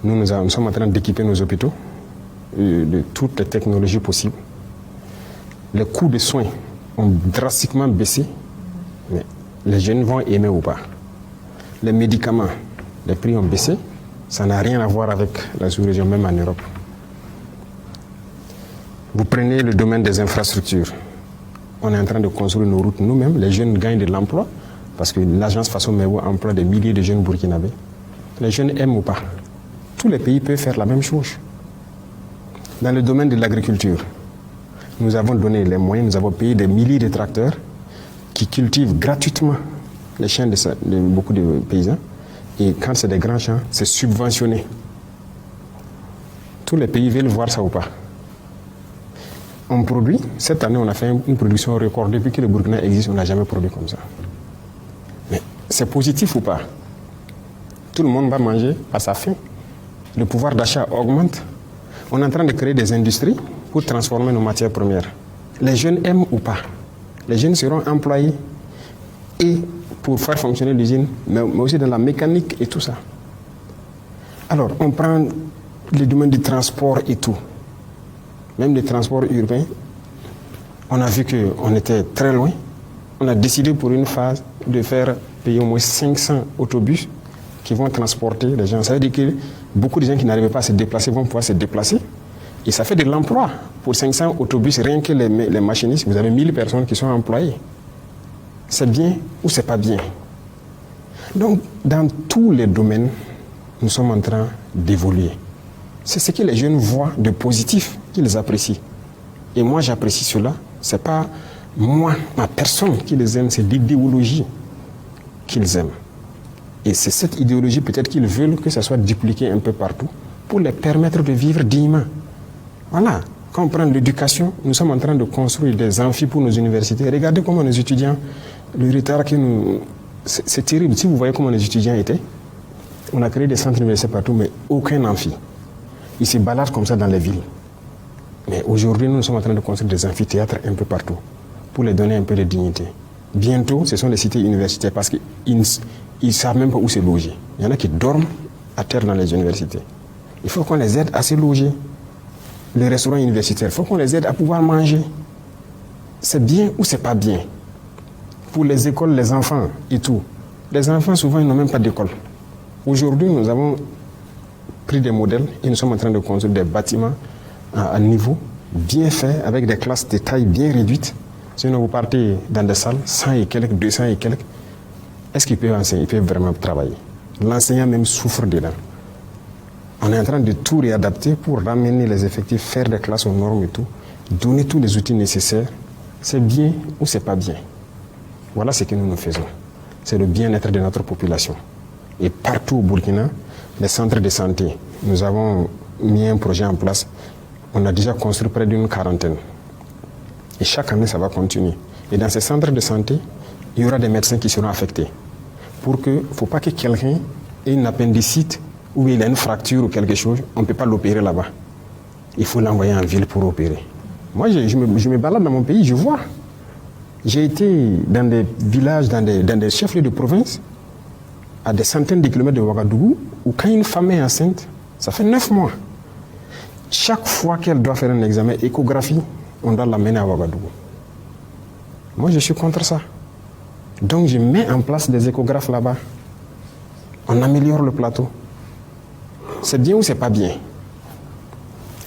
Nous sommes en train d'équiper nos hôpitaux de toutes les technologies possibles. Les coûts de soins ont drastiquement baissé, mais les jeunes vont aimer ou pas. Les médicaments, les prix ont baissé, ça n'a rien à voir avec la sous-région, même en Europe. Vous prenez le domaine des infrastructures. On est en train de construire nos routes nous-mêmes. Les jeunes gagnent de l'emploi, parce que l'agence Faso Mewo emploie des milliers de jeunes burkinabés. Les jeunes aiment ou pas. Tous les pays peuvent faire la même chose. Dans le domaine de l'agriculture, nous avons donné les moyens, nous avons payé des milliers de tracteurs qui cultivent gratuitement les champs de beaucoup de paysans. Et quand c'est des grands champs, c'est subventionné. Tous les pays veulent voir ça ou pas. On produit, cette année on a fait une production record. Depuis que le Burkina existe, on n'a jamais produit comme ça. Mais c'est positif ou pas? Tout le monde va manger à sa faim. Le pouvoir d'achat augmente. On est en train de créer des industries pour transformer nos matières premières. Les jeunes aiment ou pas? Les jeunes seront employés et pour faire fonctionner l'usine, mais aussi dans la mécanique et tout ça. Alors, on prend le domaine du transport et tout. Même les transports urbains, on a vu qu'on était très loin. On a décidé pour une phase de faire payer au moins 500 autobus qui vont transporter les gens. Ça veut dire que beaucoup de gens qui n'arrivaient pas à se déplacer vont pouvoir se déplacer. Et ça fait de l'emploi. Pour 500 autobus, rien que les machinistes, vous avez 1000 personnes qui sont employées. C'est bien ou c'est pas bien? Donc, dans tous les domaines, nous sommes en train d'évoluer. C'est ce que les jeunes voient de positif qu'ils apprécient. Et moi, j'apprécie cela. Ce n'est pas moi, ma personne qui les aime, c'est l'idéologie qu'ils aiment. Et c'est cette idéologie peut-être qu'ils veulent que ça soit dupliqué un peu partout pour les permettre de vivre dignement. Voilà. Quand on prend l'éducation, nous sommes en train de construire des amphis pour nos universités. Regardez comment nos étudiants, le retard que nous... C'est terrible. Si vous voyez comment les étudiants étaient, on a créé des centres universitaires partout, mais aucun amphi. Ils se baladent comme ça dans les villes. Mais aujourd'hui, nous sommes en train de construire des amphithéâtres un peu partout pour les donner un peu de dignité. Bientôt, ce sont les cités universitaires parce qu'ils ne savent même pas où se loger. Il y en a qui dorment à terre dans les universités. Il faut qu'on les aide à se loger. Les restaurants universitaires, il faut qu'on les aide à pouvoir manger. C'est bien ou c'est pas bien? Pour les écoles, les enfants et tout. Les enfants, souvent, ils n'ont même pas d'école. Aujourd'hui, nous avons pris des modèles et nous sommes en train de construire des bâtiments à niveau, bien faits, avec des classes de taille bien réduites. Sinon, vous partez dans des salles, 100 et quelques, 200 et quelques. Est-ce qu'ils peuvent enseigner? Ils peuvent vraiment travailler. L'enseignant même souffre dedans. On est en train de tout réadapter pour ramener les effectifs, faire des classes aux normes et tout, donner tous les outils nécessaires. C'est bien ou c'est pas bien? Voilà ce que nous faisons. C'est le bien-être de notre population. Et partout au Burkina, les centres de santé, nous avons mis un projet en place. On a déjà construit près d'une 40aine. Et chaque année, ça va continuer. Et dans ces centres de santé, il y aura des médecins qui seront affectés. Pour que, il ne faut pas que quelqu'un ait une appendicite ou il a une fracture ou quelque chose, on ne peut pas l'opérer là-bas. Il faut l'envoyer en ville pour opérer. Moi, je me balade dans mon pays, je vois. J'ai été dans des villages, dans des chefs-lieux de province, à des centaines de kilomètres de Ouagadougou, où quand une femme est enceinte, ça fait 9 mois. Chaque fois qu'elle doit faire un examen échographie, on doit l'amener à Ouagadougou. Moi, je suis contre ça. Donc, je mets en place des échographes là-bas. On améliore le plateau. C'est bien ou c'est pas bien?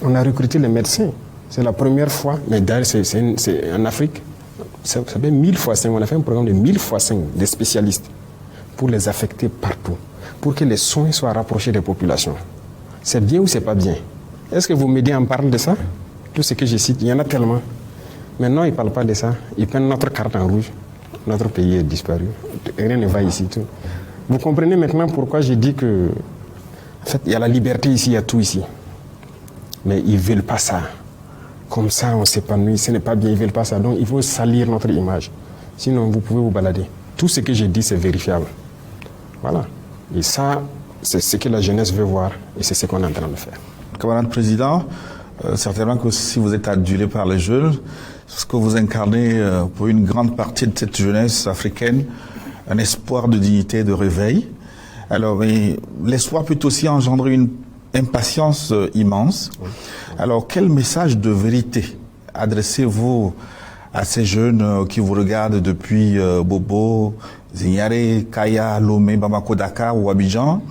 On a recruté les médecins. C'est la première fois, mais d'ailleurs, c'est en Afrique, ça fait 1000 fois 5. On a fait un programme de 1000 fois 5 des spécialistes pour les affecter partout, pour que les soins soient rapprochés des populations. C'est bien ou c'est pas bien? Est-ce que vos médias en parlent de ça? Tout ce que je cite, il y en a tellement. Mais non, ils ne parlent pas de ça. Ils prennent notre carte en rouge. Notre pays est disparu. Rien ne va ici. Tout. Vous comprenez maintenant pourquoi j'ai dit que, en fait, il y a la liberté ici, il y a tout ici. Mais ils ne veulent pas ça. Comme ça, on s'épanouit. Ce n'est pas bien, ils ne veulent pas ça. Donc, il faut salir notre image. Sinon, vous pouvez vous balader. Tout ce que j'ai dit, c'est vérifiable. Voilà. Et ça, c'est ce que la jeunesse veut voir. Et c'est ce qu'on est en train de faire. Camarade président, certainement que si vous êtes adulé par les jeunes, ce que vous incarnez pour une grande partie de cette jeunesse africaine, un espoir de dignité, de réveil. Alors, l'espoir peut aussi engendrer une impatience immense. Alors, quel message de vérité adressez-vous à ces jeunes qui vous regardent depuis Bobo, Zignare, Kaya, Lomé, Bamako, Dakar ou Abidjan,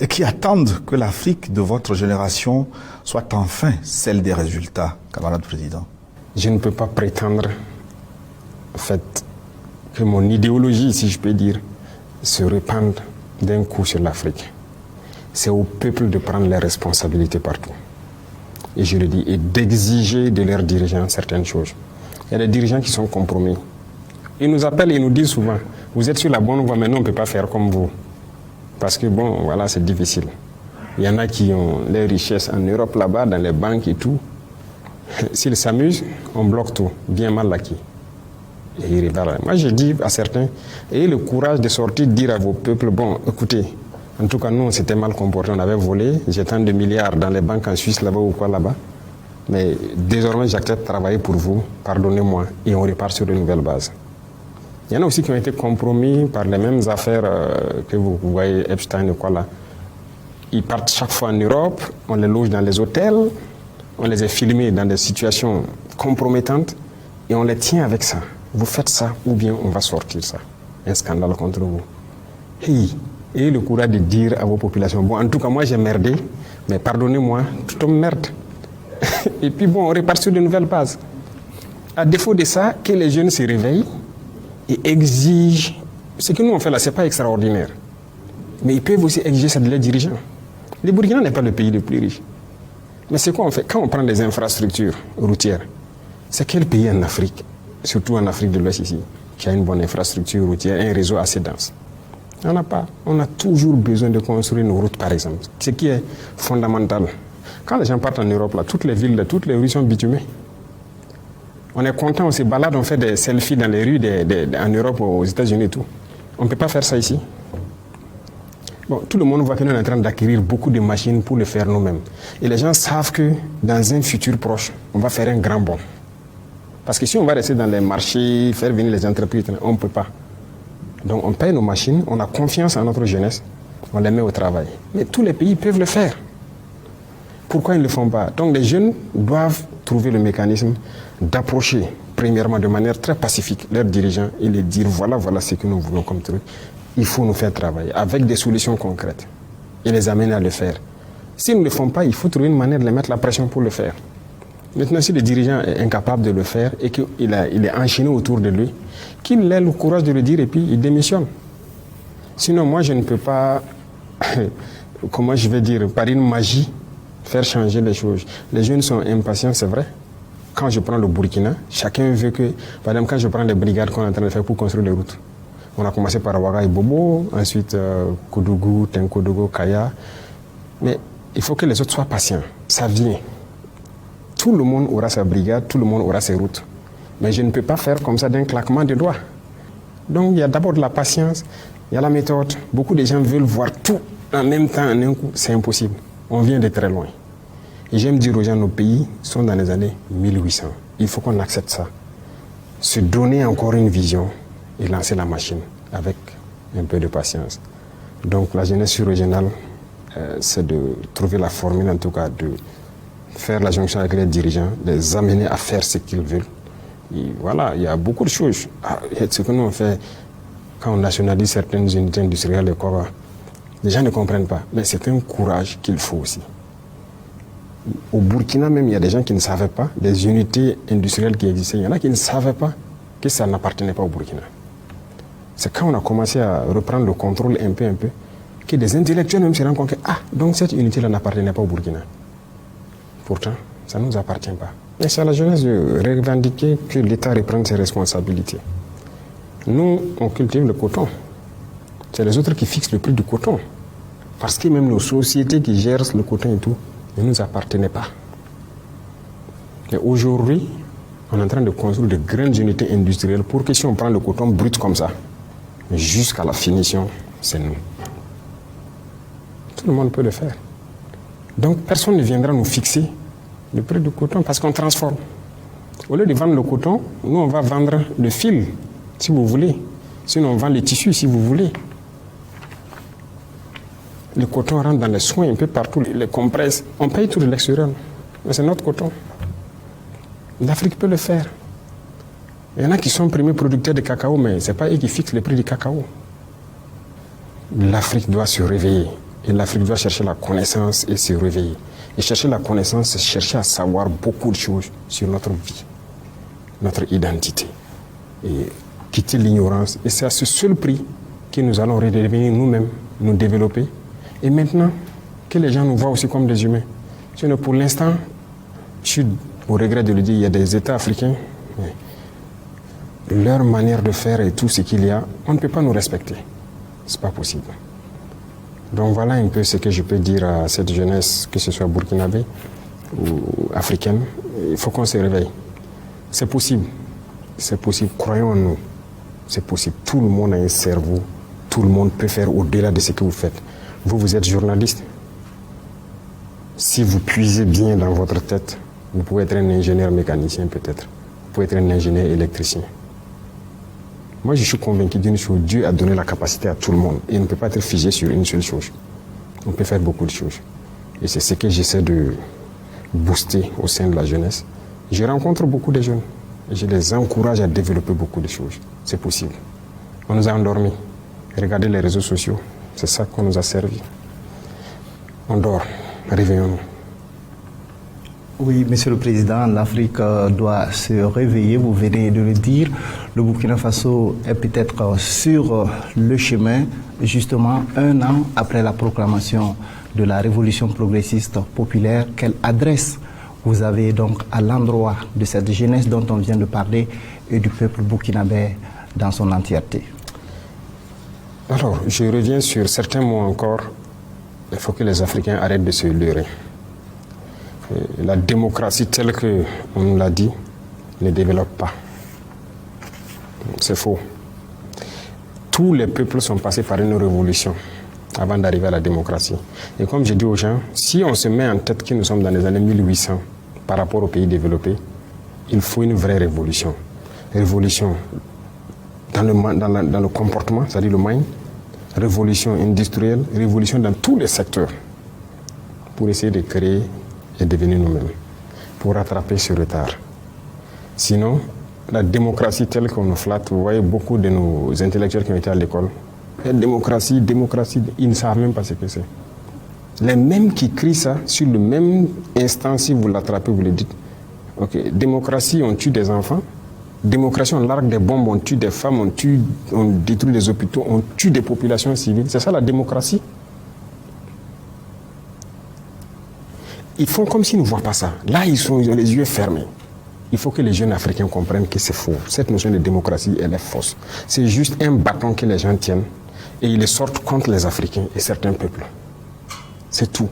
et qui attendent que l'Afrique de votre génération soit enfin celle des résultats, camarade président? Je ne peux pas prétendre, en fait, que mon idéologie, si je peux dire, se répande d'un coup sur l'Afrique. C'est au peuple de prendre les responsabilités partout. Et je le dis, et d'exiger de leurs dirigeants certaines choses. Il y a des dirigeants qui sont compromis. Ils nous appellent et nous disent souvent, vous êtes sur la bonne voie, mais nous, on ne peut pas faire comme vous. Parce que bon, voilà, c'est difficile. Il y en a qui ont les richesses en Europe là-bas, dans les banques et tout. S'ils s'amusent, on bloque tout, bien mal acquis. Et ils rivalisent. Moi, je dis à certains, ayez le courage de sortir, de dire à vos peuples, bon, écoutez, en tout cas, nous, on s'était mal comporté, on avait volé, j'ai tant de milliards dans les banques en Suisse là-bas ou quoi là-bas. Mais désormais, j'accepte de travailler pour vous, pardonnez-moi, et on repart sur de nouvelles bases. Il y en a aussi qui ont été compromis par les mêmes affaires que vous voyez, Epstein et quoi là. Ils partent chaque fois en Europe, on les loge dans les hôtels, on les a filmés dans des situations compromettantes et on les tient avec ça. Vous faites ça ou bien on va sortir ça. Un scandale contre vous. Hey, ayez le courage de dire à vos populations, bon, en tout cas, moi j'ai merdé, mais pardonnez-moi, tout homme merde. Et puis bon, on repart sur de nouvelles bases. À défaut de ça, que les jeunes se réveillent et exigent. Ce que nous on fait là, ce n'est pas extraordinaire. Mais ils peuvent aussi exiger ça de leurs dirigeants. Le Burkina n'est pas le pays le plus riche. Mais c'est quoi on fait? Quand on prend des infrastructures routières, c'est quel pays en Afrique, surtout en Afrique de l'Ouest ici, qui a une bonne infrastructure routière, un réseau assez dense? On n'a pas. On a toujours besoin de construire nos routes, par exemple. Ce qui est fondamental. Quand les gens partent en Europe, là, toutes les villes, toutes les rues sont bitumées. On est content, on se balade, on fait des selfies dans les rues en Europe, aux États-Unis et tout. On ne peut pas faire ça ici. Bon, tout le monde voit que nous sommes en train d'acquérir beaucoup de machines pour le faire nous-mêmes. Et les gens savent que dans un futur proche, on va faire un grand bond. Parce que si on va rester dans les marchés, faire venir les entreprises, on ne peut pas. Donc on paye nos machines, on a confiance en notre jeunesse, on les met au travail. Mais tous les pays peuvent le faire. Pourquoi ils ne le font pas? Donc les jeunes doivent trouver le mécanisme d'approcher, premièrement de manière très pacifique, leurs dirigeants et les dire voilà ce que nous voulons comme truc. Il faut nous faire travailler avec des solutions concrètes et les amener à le faire. S'ils ne le font pas, il faut trouver une manière de les mettre la pression pour le faire. Maintenant, si le dirigeant est incapable de le faire et qu'il est enchaîné autour de lui, qu'il ait le courage de le dire et puis il démissionne. Sinon, moi, je ne peux pas, comment je vais dire, par une magie, faire changer les choses. Les jeunes sont impatients, c'est vrai. Quand je prends le Burkina, chacun veut que, par exemple, quand je prends les brigades qu'on est en train de faire pour construire les routes, on a commencé par Ouaga et Bobo, ensuite Koudougou, Tenkodogo, Kaya. Mais il faut que les autres soient patients. Ça vient. Tout le monde aura sa brigade, tout le monde aura ses routes. Mais je ne peux pas faire comme ça d'un claquement de doigts. Donc il y a d'abord de la patience, il y a la méthode. Beaucoup de gens veulent voir tout en même temps, en un coup. C'est impossible. On vient de très loin. Et j'aime dire aux gens, nos pays sont dans les années 1800. Il faut qu'on accepte ça. Se donner encore une vision et lancer la machine avec un peu de patience. Donc la jeunesse sur-régionale, c'est de trouver la formule, en tout cas, de faire la jonction avec les dirigeants, les amener à faire ce qu'ils veulent. Et voilà, il y a beaucoup de choses. Ce que nous on fait quand on nationalise certaines unités industrielles, les gens ne comprennent pas. Mais c'est un courage qu'il faut aussi. Au Burkina même, il y a des gens qui ne savaient pas, des unités industrielles qui existaient, il y en a qui ne savaient pas que ça n'appartenait pas au Burkina. C'est quand on a commencé à reprendre le contrôle un peu, que des intellectuels même se rendent compte que, donc cette unité-là n'appartenait pas au Burkina. Pourtant, ça ne nous appartient pas. Et c'est à la jeunesse de revendiquer que l'État reprenne ses responsabilités. Nous, on cultive le coton. C'est les autres qui fixent le prix du coton. Parce que même nos sociétés qui gèrent le coton et tout, ne nous appartenaient pas. Et aujourd'hui, on est en train de construire de grandes unités industrielles pour que si on prend le coton brut comme ça, jusqu'à la finition, c'est nous. Tout le monde peut le faire. Donc personne ne viendra nous fixer le prix du coton parce qu'on transforme. Au lieu de vendre le coton, nous on va vendre le fil, si vous voulez. Sinon on vend les tissus, si vous voulez. Le coton rentre dans les soins un peu partout, les compresses. On paye tout de l'extérieur. Mais c'est notre coton. L'Afrique peut le faire. Il y en a qui sont premiers producteurs de cacao, mais ce n'est pas eux qui fixent le prix du cacao. L'Afrique doit se réveiller. Et l'Afrique doit chercher la connaissance et se réveiller. Et chercher la connaissance, c'est chercher à savoir beaucoup de choses sur notre vie, notre identité. Et quitter l'ignorance. Et c'est à ce seul prix que nous allons redevenir nous-mêmes, nous développer. Et maintenant, que les gens nous voient aussi comme des humains. Sinon, pour l'instant, je suis au regret de le dire, il y a des États africains, leur manière de faire et tout ce qu'il y a, on ne peut pas nous respecter. C'est pas possible. Donc voilà un peu ce que je peux dire à cette jeunesse, que ce soit burkinabé ou africaine. Il faut qu'on se réveille. C'est possible. C'est possible. Croyons en nous. C'est possible. Tout le monde a un cerveau. Tout le monde peut faire au-delà de ce que vous faites. Vous êtes journaliste. Si vous puisez bien dans votre tête, vous pouvez être un ingénieur mécanicien peut-être. Vous pouvez être un ingénieur électricien. Moi, je suis convaincu d'une chose. Dieu a donné la capacité à tout le monde. Et il ne peut pas être figé sur une seule chose. On peut faire beaucoup de choses. Et c'est ce que j'essaie de booster au sein de la jeunesse. Je rencontre beaucoup de jeunes. Et je les encourage à développer beaucoup de choses. C'est possible. On nous a endormis. Regardez les réseaux sociaux. C'est ça qu'on nous a servi. On dort. Réveillons-nous. Oui, Monsieur le Président, l'Afrique doit se réveiller, vous venez de le dire. Le Burkina Faso est peut-être sur le chemin, justement, 1 an après la proclamation de la révolution progressiste populaire. Quelle adresse vous avez donc à l'endroit de cette jeunesse dont on vient de parler et du peuple burkinabé dans son entièreté? Alors, je reviens sur certains mots encore. Il faut que les Africains arrêtent de se leurrer. La démocratie telle qu'on nous l'a dit ne développe pas. C'est faux. Tous les peuples sont passés par une révolution avant d'arriver à la démocratie. Et comme je dis aux gens, si on se met en tête que nous sommes dans les années 1800 par rapport aux pays développés, il faut une vraie révolution. Révolution dans le comportement, c'est-à-dire le mind, révolution industrielle, révolution dans tous les secteurs pour essayer de créer et devenir nous-mêmes, pour rattraper ce retard. Sinon, la démocratie telle qu'on nous flatte, vous voyez beaucoup de nos intellectuels qui ont été à l'école, démocratie, ils ne savent même pas ce que c'est. Les mêmes qui crient ça, sur le même instant, si vous l'attrapez, vous le dites, ok, démocratie, on tue des enfants, démocratie, on largue des bombes, on tue des femmes, on détruit des hôpitaux, on tue des populations civiles, c'est ça la démocratie? Ils font comme s'ils ne voient pas ça. Là, ils ont les yeux fermés. Il faut que les jeunes Africains comprennent que c'est faux. Cette notion de démocratie, elle est fausse. C'est juste un bâton que les gens tiennent et ils le sortent contre les Africains et certains peuples. C'est tout.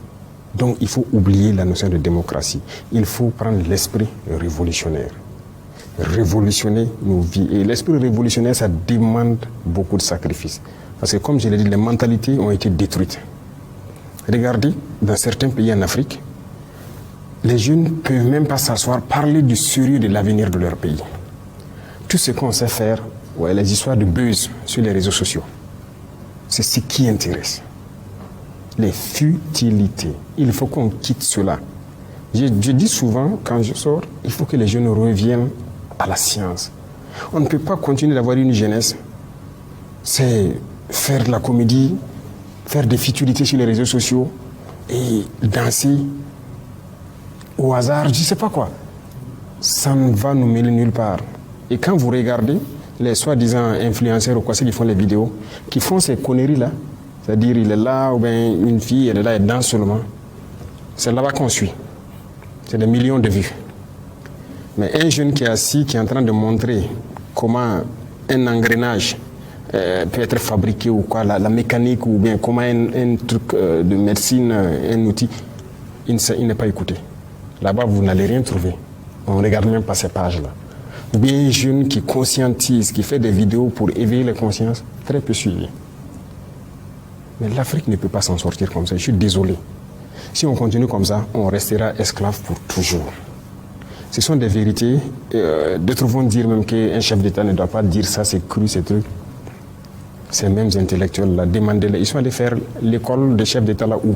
Donc, il faut oublier la notion de démocratie. Il faut prendre l'esprit révolutionnaire. révolutionner nos vies. Et l'esprit révolutionnaire, ça demande beaucoup de sacrifices. Parce que comme je l'ai dit, les mentalités ont été détruites. Regardez, dans certains pays en Afrique, les jeunes ne peuvent même pas s'asseoir, parler du sérieux de l'avenir de leur pays. Tout ce qu'on sait faire, ouais, les histoires de buzz sur les réseaux sociaux, c'est ce qui intéresse. Les futilités. Il faut qu'on quitte cela. Je dis souvent, quand je sors, il faut que les jeunes reviennent à la science. On ne peut pas continuer d'avoir une jeunesse, c'est faire de la comédie, faire des futilités sur les réseaux sociaux et danser au hasard, je ne sais pas quoi. Ça ne va nous mener nulle part. Et quand vous regardez les soi-disant influenceurs ou quoi, ceux qui font les vidéos, qui font ces conneries-là, c'est-à-dire il est là, ou bien une fille, elle est là, elle danse seulement, c'est là-bas qu'on suit. C'est des millions de vues. Mais un jeune qui est assis, qui est en train de montrer comment un engrenage peut être fabriqué ou quoi, la mécanique ou bien comment un truc de médecine, un outil, il n'est pas écouté. Là-bas, vous n'allez rien trouver. On ne regarde même pas ces pages-là. Ou bien un jeune qui conscientise, qui fait des vidéos pour éveiller les consciences, très peu suivi. Mais l'Afrique ne peut pas s'en sortir comme ça. Je suis désolé. Si on continue comme ça, on restera esclave pour toujours. Ce sont des vérités. D'autres vont dire même qu'un chef d'État ne doit pas dire ça, c'est cru, ces trucs. Ces mêmes intellectuels-là, demandez-les. Ils sont allés faire l'école de chef d'État là où?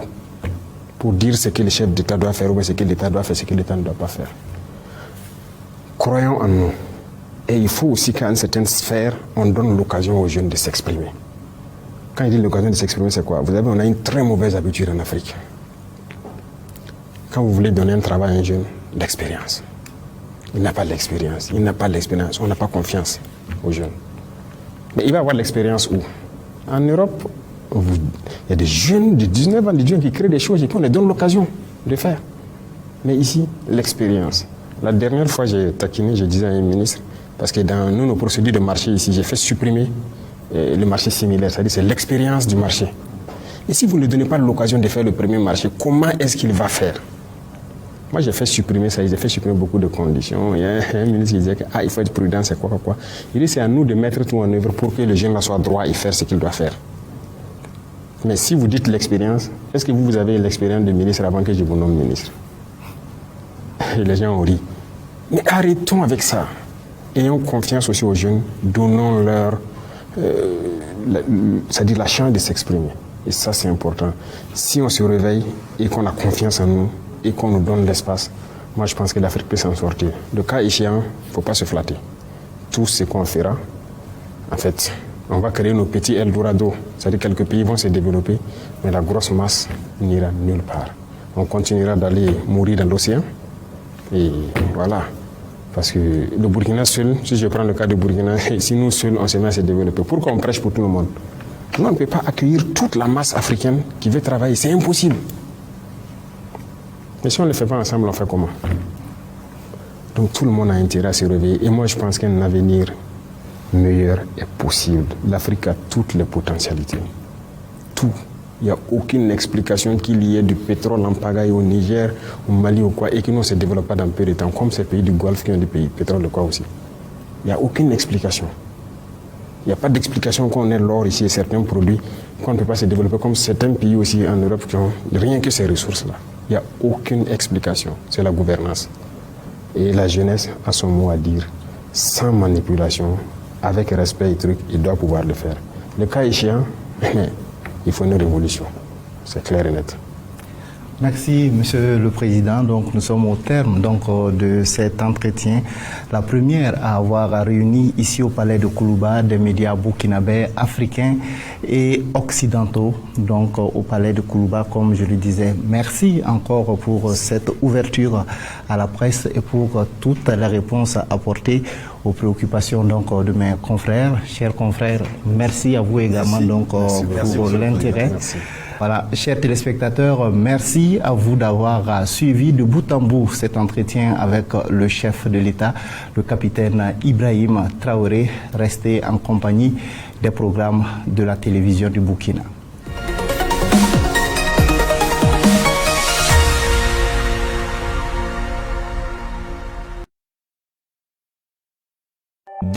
Pour dire ce que le chef d'État doit faire ou ce que l'État doit faire, ce que l'État ne doit pas faire. Croyons en nous. Et il faut aussi qu'à une certaine sphère, on donne l'occasion aux jeunes de s'exprimer. Quand il dit l'occasion de s'exprimer, c'est quoi? On a une très mauvaise habitude en Afrique. Quand vous voulez donner un travail à un jeune, l'expérience. Il n'a pas l'expérience. Il n'a pas l'expérience. On n'a pas confiance aux jeunes. Mais il va avoir l'expérience où? En Europe, il y a des jeunes de 19 ans, des jeunes qui créent des choses et qu'on leur donne l'occasion de faire. Mais ici, l'expérience. La dernière fois, j'ai taquiné, je disais à un ministre, parce que dans nos procédures de marché ici, j'ai fait supprimer le marché similaire, c'est-à-dire c'est l'expérience du marché. Et si vous ne donnez pas l'occasion de faire le premier marché, comment est-ce qu'il va faire? Moi, j'ai fait supprimer ça, j'ai fait supprimer beaucoup de conditions. Il y a un ministre qui disait qu'il faut être prudent, c'est quoi. Il dit c'est à nous de mettre tout en œuvre pour que le jeune soit droit et faire ce qu'il doit faire. Mais si vous dites l'expérience, est-ce que vous avez l'expérience de ministre avant que je vous nomme ministre? Et les gens ont ri. Mais arrêtons avec ça. Ayons confiance aussi aux jeunes, donnons-leur c'est-à-dire la chance de s'exprimer. Et ça, c'est important. Si on se réveille et qu'on a confiance en nous et qu'on nous donne l'espace, moi, je pense que l'Afrique peut s'en sortir. Le cas échéant, il ne faut pas se flatter. Tout ce qu'on fera, en fait, on va créer nos petits Eldorado. C'est-à-dire que quelques pays vont se développer, mais la grosse masse n'ira nulle part. On continuera d'aller mourir dans l'océan. Et voilà. Parce que le Burkina seul, si je prends le cas du Burkina, si nous seuls, on se met à se développer, pourquoi on prêche pour tout le monde? Nous, on ne peut pas accueillir toute la masse africaine qui veut travailler. C'est impossible. Mais si on ne le fait pas ensemble, on fait comment? Donc tout le monde a intérêt à se réveiller. Et moi, je pense qu'un avenir meilleur est possible. L'Afrique a toutes les potentialités. Tout. Il n'y a aucune explication qu'il y ait du pétrole en pagaille au Niger, au Mali ou quoi, et que ne se développe pas dans peu de temps, comme ces pays du Golfe qui ont des pays pétrole de quoi aussi. Il n'y a aucune explication. Il n'y a pas d'explication qu'on ait l'or ici et certains produits qu'on ne peut pas se développer comme certains pays aussi en Europe qui ont rien que ces ressources-là. Il n'y a aucune explication. C'est la gouvernance. Et la jeunesse a son mot à dire, sans manipulation, avec respect et trucs, il doit pouvoir le faire. Le cas échéant, il faut une révolution. C'est clair et net. Merci, Monsieur le Président. Donc, nous sommes au terme de cet entretien. La première à avoir réuni ici au Palais de Koulouba des médias burkinabés, africains et occidentaux, donc au Palais de Koulouba, comme je le disais. Merci encore pour cette ouverture à la presse et pour toutes les réponses apportées aux préoccupations de mes confrères. Chers confrères, merci à vous également pour l'intérêt. Voilà, chers téléspectateurs, merci à vous d'avoir suivi de bout en bout cet entretien avec le chef de l'État, le capitaine Ibrahim Traoré. Restez en compagnie des programmes de la télévision du Burkina.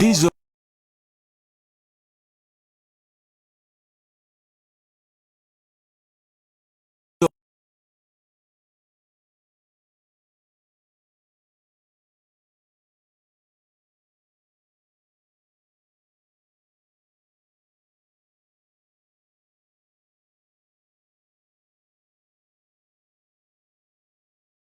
10